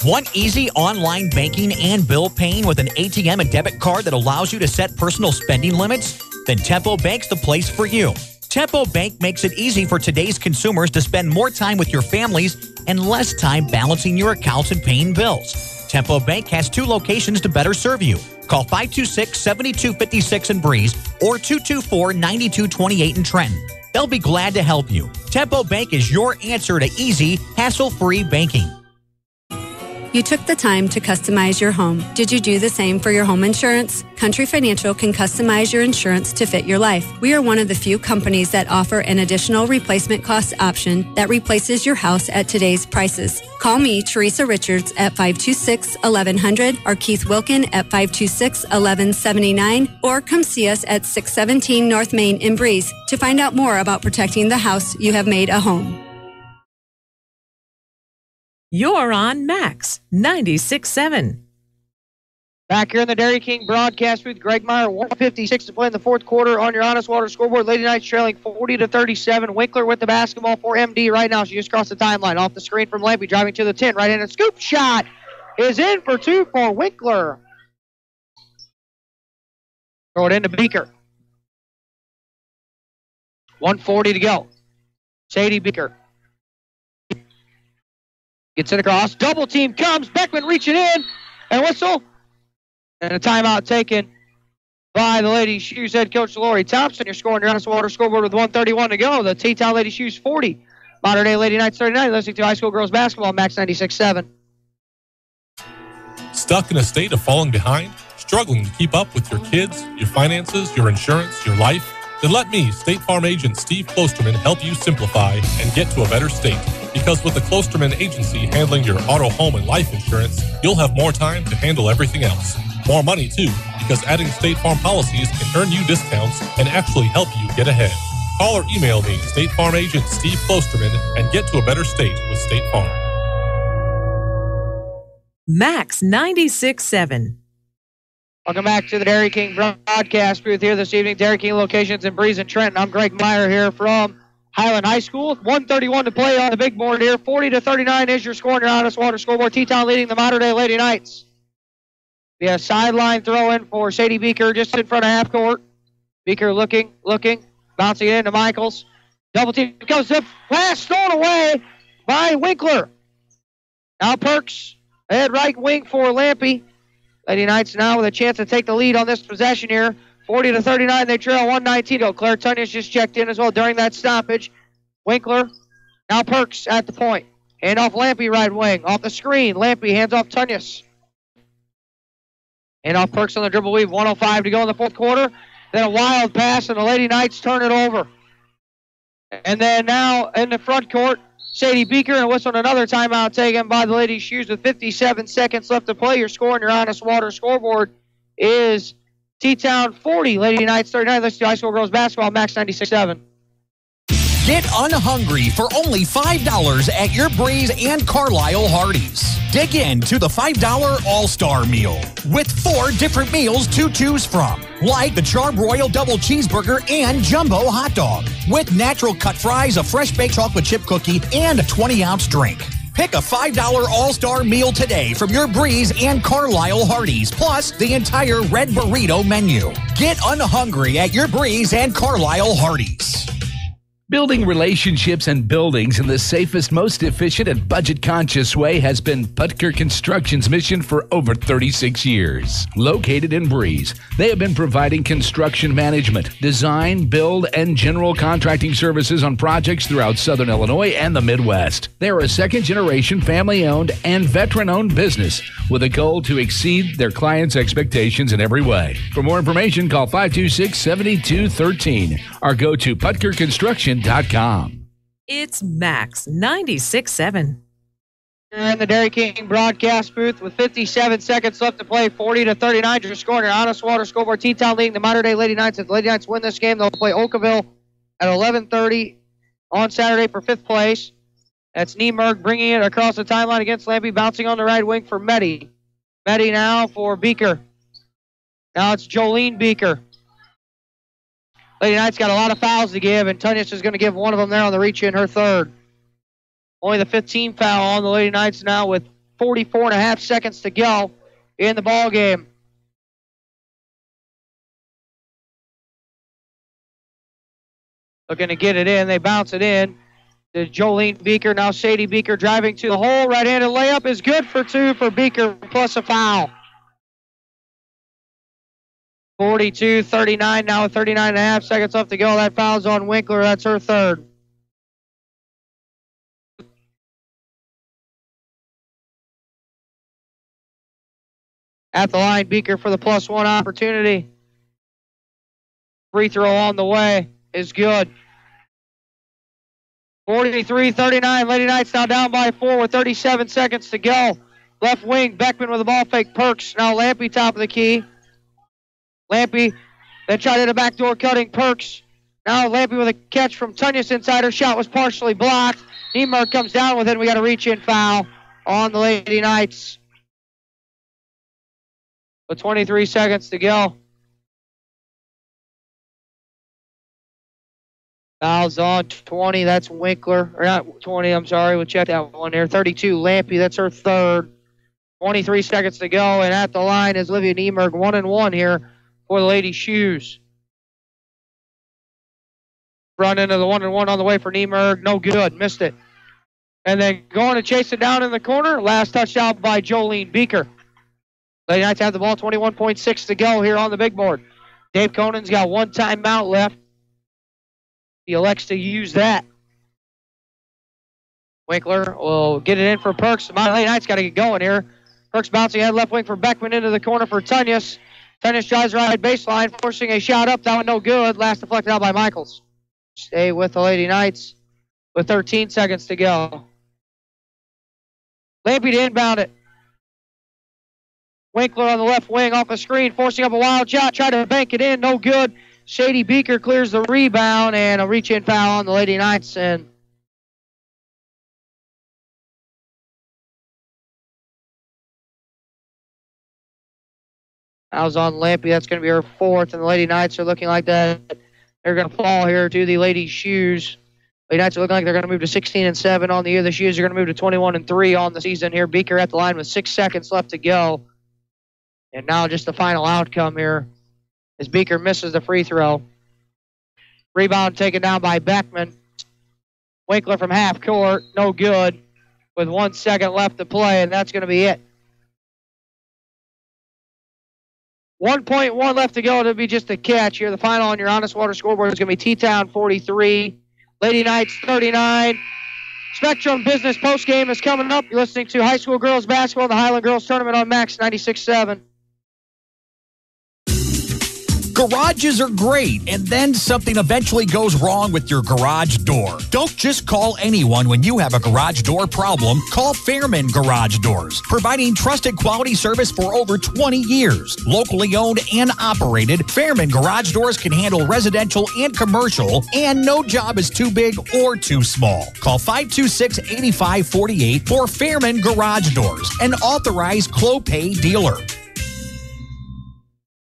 Want easy online banking and bill paying with an ATM and debit card that allows you to set personal spending limits? Then Tempo Bank's the place for you. Tempo Bank makes it easy for today's consumers to spend more time with your families and less time balancing your accounts and paying bills. Tempo Bank has 2 locations to better serve you. Call 526-7256 in Breeze or 224-9228 in Trenton. They'll be glad to help you. Tempo Bank is your answer to easy, hassle-free banking. You took the time to customize your home. Did you do the same for your home insurance? Country Financial can customize your insurance to fit your life. We are one of the few companies that offer an additional replacement cost option that replaces your house at today's prices. Call me, Teresa Richards, at 526-1100 or Keith Wilkin at 526-1179 or come see us at 617 North Main in Breeze to find out more about protecting the house you have made a home. You're on Max 96.7. Back here in the Dairy King broadcast booth, Greg Meyer, 1:56 to play in the fourth quarter on your Honest Water scoreboard. Lady Knights trailing 40-37. Winkler with the basketball for MD right now. She just crossed the timeline off the screen from Lampy, driving to the 10. Right-handed scoop shot is in for 2 for Winkler. Throw it into Beeker. 1:40 to go. Sadie Beeker. Gets it across. Double team comes. Beckman reaching in. And whistle. And a timeout taken by the Lady Shoes head coach Lori Thompson. You're scoring your Honest Water scoreboard with 1:31 to go. The T-Town Lady Shoes 40. Modern Day Lady Knights 39. Listening to high school girls basketball, Max 96.7. Stuck in a state of falling behind? Struggling to keep up with your kids, your finances, your insurance, your life? Then let me, State Farm agent Steve Klosterman, help you simplify and get to a better state. Because with the Klosterman Agency handling your auto, home, and life insurance, you'll have more time to handle everything else. More money, too, because adding State Farm policies can earn you discounts and actually help you get ahead. Call or email me, State Farm agent Steve Klosterman, and get to a better state with State Farm. Max 96.7. Welcome back to the Dairy King broadcast booth here this evening. Dairy King locations in Breeze and Trenton. I'm Greg Meyer here from Highland High School. 1:31 to play on the big board here. 40-39 is your score on your Honest Water scoreboard. T-Town leading the Modern Day Lady Knights. We have sideline throw in for Sadie Beeker just in front of half court. Beeker looking, bouncing it into Michaels. Double team goes up. Pass stolen away by Winkler. Now Perks, head right wing for Lampy. Lady Knights now with a chance to take the lead on this possession here. 40-39, they trail 119 to go. Claire Tunyas just checked in as well during that stoppage. Winkler, now Perks at the point. Hand off Lampy right wing. Off the screen, Lampy hands off Tunyas. Hand off Perks on the dribble weave. 1:05 to go in the fourth quarter. Then a wild pass, and the Lady Knights turn it over. And then now in the front court, Sadie Beeker and whistle another timeout taken by the Lady Shoes with 57 seconds left to play. Your score on your Honest Water scoreboard is T-Town 40, Lady Knights 39. Let's do high school girls basketball, Max 96.7. Get unhungry for only $5 at your Breeze and Carlisle Hardee's. Dig into the $5 All-Star Meal with 4 different meals to choose from, like the Charbroil Double Cheeseburger and Jumbo Hot Dog, with natural cut fries, a fresh-baked chocolate chip cookie, and a 20-ounce drink. Pick a $5 All-Star Meal today from your Breeze and Carlisle Hardee's, plus the entire Red Burrito menu. Get unhungry at your Breeze and Carlisle Hardee's. Building relationships and buildings in the safest, most efficient, and budget-conscious way has been Putker Construction's mission for over 36 years. Located in Breeze, they have been providing construction management, design, build, and general contracting services on projects throughout Southern Illinois and the Midwest. They are a second-generation, family-owned, and veteran-owned business with a goal to exceed their clients' expectations in every way. For more information, call 526-7213 or go to PutkerConstruction.com. It's Max 96.7. You're in the Dairy King broadcast booth with 57 seconds left to play. 40-39. You're scoring your Honest Water scoreboard. T-Town leading the Mater Dei Lady Knights. If the Lady Knights win this game, they'll play Oakville at 11:30 on Saturday for 5th place. That's Niemerg bringing it across the timeline against Lampy, bouncing on the right wing for Meddy. Meddy now for Beeker. Now it's Jolene Beeker. Lady Knights got a lot of fouls to give, and Tunyas is going to give one of them there on the reach in her third. Only the 15th foul on the Lady Knights now with 44.5 seconds to go in the ball game. Looking to get it in. They bounce it in to Jolene Beeker. Now Sadie Beeker driving to the hole. Right-handed layup is good for 2 for Beeker plus a foul. 42-39 now with 39.5 seconds left to go. That foul's on Winkler. That's her third. At the line, Beeker for the +1 opportunity. Free throw on the way is good. 43-39. Lady Knights now down by 4 with 37 seconds to go. Left wing, Beckman with a ball fake. Perks. Now Lampy top of the key. Lampy then tried to hit a backdoor cutting. Perks. Now Lampy with a catch from Tunyas inside. Her shot was partially blocked. Niemerg comes down with it. We got a reach-in foul on the Lady Knights. With 23 seconds to go. Fouls on 20. That's Winkler. Or not 20, I'm sorry. We'll check that one there. 32, Lampy. That's her third. 23 seconds to go. And at the line is Livia Niemerg. 1-1 here for the Lady Shoes. Run into the 1-1 on the way for Niemerg. No good. Missed it. And then going to chase it down in the corner. Last touchdown by Jolene Beeker. Lady Knights have the ball. 21.6 to go here on the big board. Dave Conan's got one timeout left. He elects to use that. Winkler will get it in for Perks. Lady Knights got to get going here. Perks bouncing ahead left wing for Beckman into the corner for Tunyas. Tunyas drives right baseline, forcing a shot up. That one no good. Last deflected out by Michaels. Stay with the Lady Knights with 13 seconds to go. Lampy to inbound it. Winkler on the left wing off the screen, forcing up a wild shot. Tried to bank it in. No good. Sadie Beeker clears the rebound, and a reach-in foul on the Lady Knights. And fouls on Lampy. That's going to be her fourth, and the Lady Knights are looking like that. They're going to fall here to the Lady Shoes. Lady Knights are looking like they're going to move to 16-7 on the year. The Shoes are going to move to 21-3 on the season here. Beeker at the line with 6 seconds left to go. And now just the final outcome here as Beeker misses the free throw. Rebound taken down by Beckman. Winkler from half court, no good, with 1 second left to play, and that's going to be it. 1.1 left to go. It'll be just a catch here. The final on your Honest Water scoreboard is going to be T-Town 43, Lady Knights 39. Spectrum Business postgame is coming up. You're listening to high school girls basketball, the Highland Girls Tournament on Max 96.7. Garages are great, and then something eventually goes wrong with your garage door. Don't just call anyone when you have a garage door problem. Call Fairman Garage Doors, providing trusted quality service for over 20 years. Locally owned and operated, Fairman Garage Doors can handle residential and commercial, and no job is too big or too small. Call 526-8548 for Fairman Garage Doors, an authorized Clopay dealer.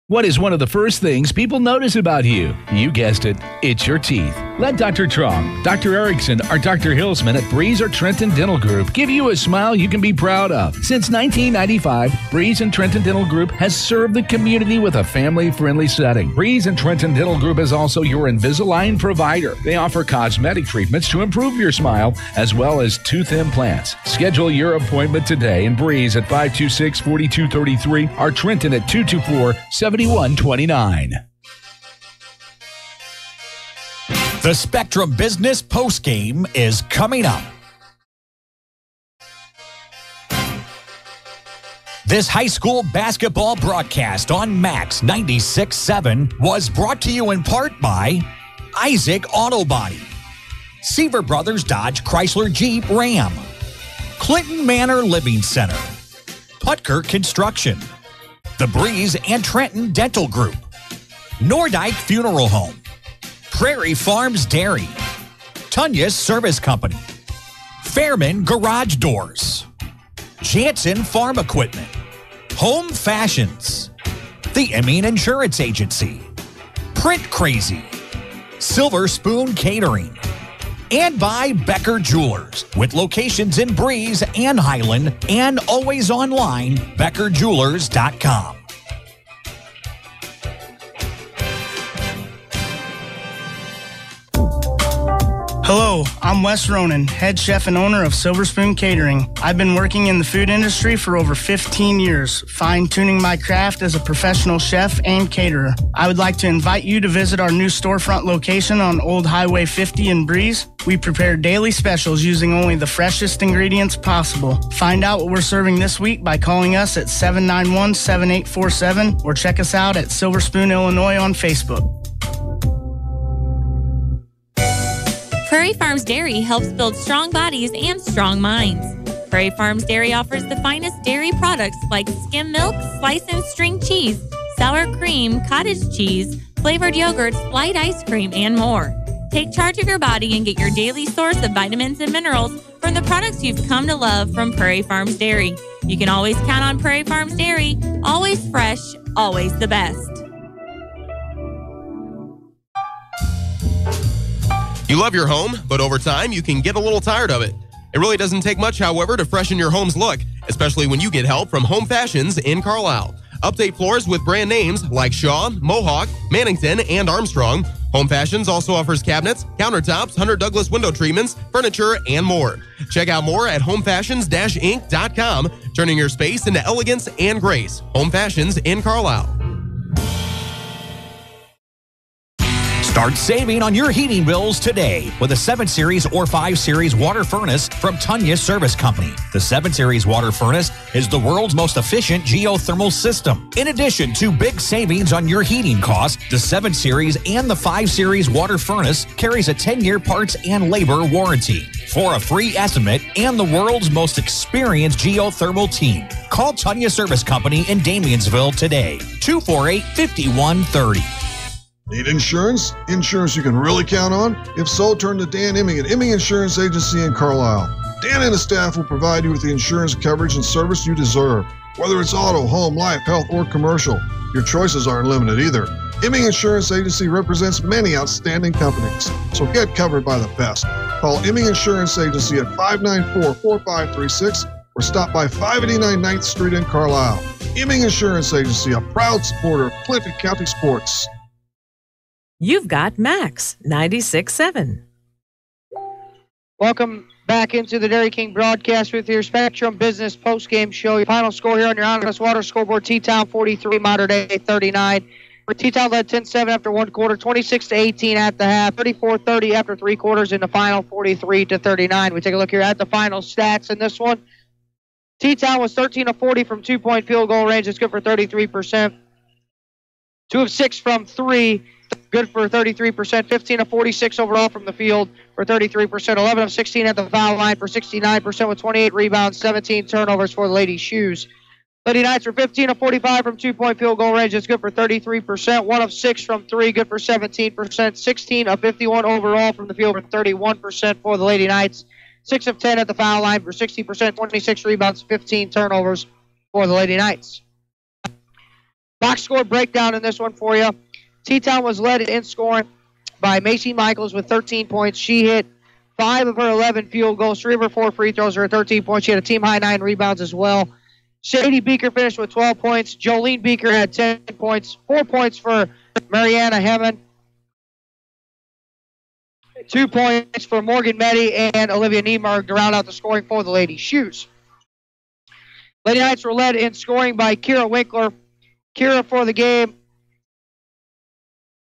What is one of the first things people notice about you? You guessed it, it's your teeth. Let Dr. Trong, Dr. Erickson, or Dr. Hilsman at Breeze or Trenton Dental Group give you a smile you can be proud of. Since 1995, Breeze and Trenton Dental Group has served the community with a family-friendly setting. Breeze and Trenton Dental Group is also your Invisalign provider. They offer cosmetic treatments to improve your smile, as well as tooth implants. Schedule your appointment today in Breeze at 526-4233 or Trenton at 224-7129. The Spectrum Business Postgame is coming up. This high school basketball broadcast on Max 96.7 was brought to you in part by Isaac Auto Body, Seaver Brothers Dodge Chrysler Jeep Ram, Clinton Manor Living Center, Putker Construction, The Breeze and Trenton Dental Group, Nordyke Funeral Home, Prairie Farms Dairy, Tunya's Service Company, Fairman Garage Doors, Jansen Farm Equipment, Home Fashions, The Emmean Insurance Agency, Print Crazy, Silver Spoon Catering, and by Becker Jewelers, with locations in Breeze and Highland, and always online, beckerjewelers.com. Hello, I'm Wes Ronan, head chef and owner of Silver Spoon Catering. I've been working in the food industry for over 15 years, fine-tuning my craft as a professional chef and caterer. I would like to invite you to visit our new storefront location on Old Highway 50 in Breeze. We prepare daily specials using only the freshest ingredients possible. Find out what we're serving this week by calling us at 791-7847 or check us out at Silver Spoon, Illinois on Facebook. Prairie Farms Dairy helps build strong bodies and strong minds. Prairie Farms Dairy offers the finest dairy products like skim milk, slice and string cheese, sour cream, cottage cheese, flavored yogurts, light ice cream, and more. Take charge of your body and get your daily source of vitamins and minerals from the products you've come to love from Prairie Farms Dairy. You can always count on Prairie Farms Dairy, always fresh, always the best. You love your home, but over time, you can get a little tired of it. It really doesn't take much, however, to freshen your home's look, especially when you get help from Home Fashions in Carlisle. Update floors with brand names like Shaw, Mohawk, Mannington, and Armstrong. Home Fashions also offers cabinets, countertops, Hunter Douglas window treatments, furniture, and more. Check out more at homefashions-inc.com, turning your space into elegance and grace. Home Fashions in Carlisle. Start saving on your heating bills today with a 7 Series or 5 Series water furnace from Tunya's Service Company. The 7 Series water furnace is the world's most efficient geothermal system. In addition to big savings on your heating costs, the 7 Series and the 5 Series water furnace carries a 10-year parts and labor warranty. For a free estimate and the world's most experienced geothermal team, call Tunya Service Company in Damiansville today, 248-5130. Need insurance? Insurance you can really count on? If so, turn to Dan Imming at Imming Insurance Agency in Carlisle. Dan and his staff will provide you with the insurance coverage and service you deserve. Whether it's auto, home, life, health, or commercial, your choices aren't limited either. Imming Insurance Agency represents many outstanding companies, so get covered by the best. Call Imming Insurance Agency at 594-4536 or stop by 589 9th Street in Carlisle. Imming Insurance Agency, a proud supporter of Clinton County sports. You've got Max 96.7. Welcome back into the Dairy King broadcast with your Spectrum Business postgame show. Your final score here on your Honest Water scoreboard, T-Town 43, Mater Dei 39. T-Town led 10-7 after one quarter, 26-18 at the half, 34-30 after three quarters in the final, 43-39. We take a look here at the final stats in this one. T-Town was 13 of 40 from two-point field goal range. It's good for 33%. 2 of 6 from 3, good for 33%. 15 of 46 overall from the field for 33%. 11 of 16 at the foul line for 69% with 28 rebounds, 17 turnovers for the Lady Shoes. Lady Knights were 15 of 45 from 2-point field goal range. That's good for 33%. 1 of 6 from 3, good for 17%. 16 of 51 overall from the field for 31% for the Lady Knights. 6 of 10 at the foul line for 60%. 26 rebounds, 15 turnovers for the Lady Knights. Box score breakdown in this one for you. T-Town was led in scoring by Macy Michaels with 13 points. She hit 5 of her 11 field goals. 3 of her 4 free throws are 13 points. She had a team-high 9 rebounds as well. Sadie Beeker finished with 12 points. Jolene Beeker had 10 points. 4 points for Mariana Hemman. 2 points for Morgan Meddy and Olivia Niemark to round out the scoring for the Lady Shoes. Lady Knights were led in scoring by Kira Winkler. Kira for the game,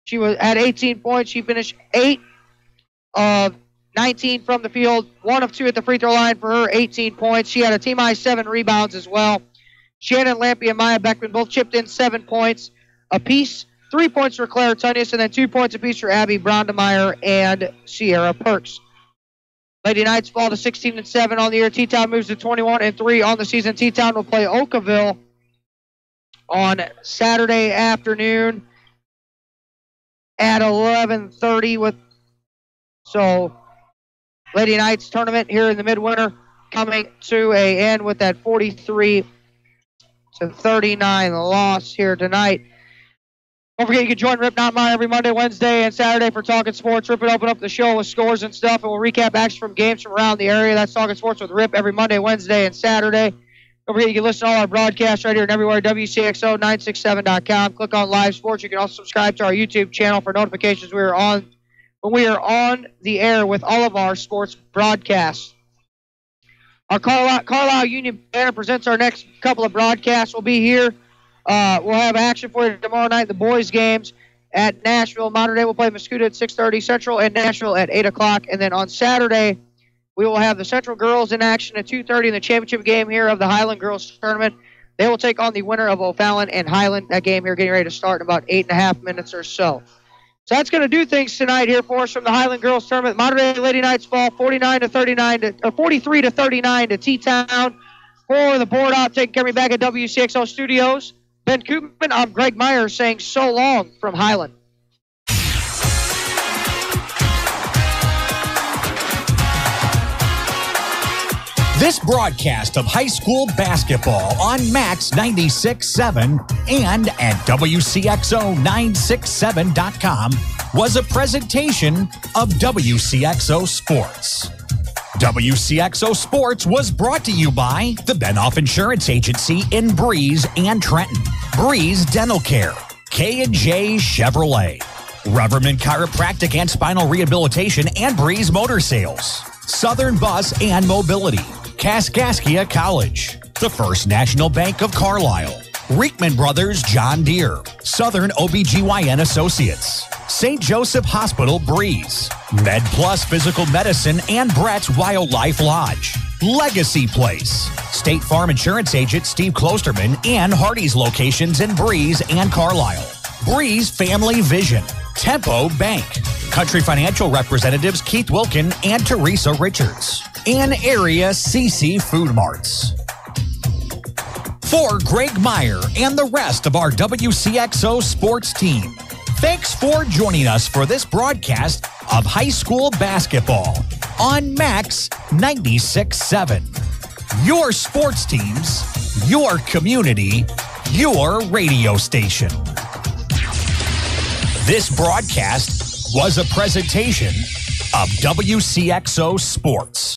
she had 18 points. She finished 8 of 19 from the field, 1 of 2 at the free throw line for her, 18 points. She had a team-high 7 rebounds as well. Shannon Lampy and Maya Beckman both chipped in 7 points apiece. 3 points for Claire Tunyas, and then 2 points apiece for Abby Brondemeyer and Sierra Perks. Lady Knights fall to 16-7 on the year. T-Town moves to 21-3 on the season. T-Town will play Oakville on Saturday afternoon at 11:30. So Lady Knights tournament here in the midwinter coming to a end with that 43-39 loss here tonight. Don't forget you can join Rip Not Mine every Monday, Wednesday, and Saturday for Talking Sports. Rip will open up the show with scores and stuff, and we'll recap action from games from around the area. That's Talking Sports with Rip every Monday, Wednesday, and Saturday. Don't forget you can listen to all our broadcasts right here and everywhere at Wcxo967.com. Click on Live Sports. You can also subscribe to our YouTube channel for notifications when we are on the air with all of our sports broadcasts. Our Carlisle Union Banner presents our next couple of broadcasts. We'll be here. We'll have action for you tomorrow night, the boys' games at Nashville. Modern Day will play Mascoutah at 6:30 Central and Nashville at 8 o'clock. And then on Saturday, we will have the Central girls in action at 2:30 in the championship game here of the Highland Girls Tournament. They will take on the winner of O'Fallon and Highland. That game here getting ready to start in about 8.5 minutes or so. So that's going to do things tonight here for us from the Highland Girls Tournament. Modern Day Lady Knights fall 43-39 to T-Town. For the board out, taking care of me back at WCXO Studios. Ben Koopman, I'm Greg Meyer saying so long from Highland. This broadcast of high school basketball on Max 96.7 and at WCXO967.com was a presentation of WCXO Sports. WCXO Sports was brought to you by the Benoff Insurance Agency in Breeze and Trenton, Breeze Dental Care, K&J Chevrolet, Rubberman Chiropractic and Spinal Rehabilitation and Breeze Motor Sales, Southern Bus and Mobility, Kaskaskia College, the First National Bank of Carlisle, Reekman Brothers John Deere, Southern OBGYN Associates, St. Joseph Hospital Breeze, Med Plus Physical Medicine and Brett's Wildlife Lodge, Legacy Place, State Farm Insurance Agent Steve Klosterman and Hardy's locations in Breeze and Carlisle, Breeze Family Vision, Tempo Bank, Country Financial representatives Keith Wilkin and Teresa Richards, and Area CC Food Marts. For Greg Meyer and the rest of our WCXO sports team, thanks for joining us for this broadcast of high school basketball on Max 96.7. Your sports teams, your community, your radio station. This broadcast was a presentation of WCXO Sports.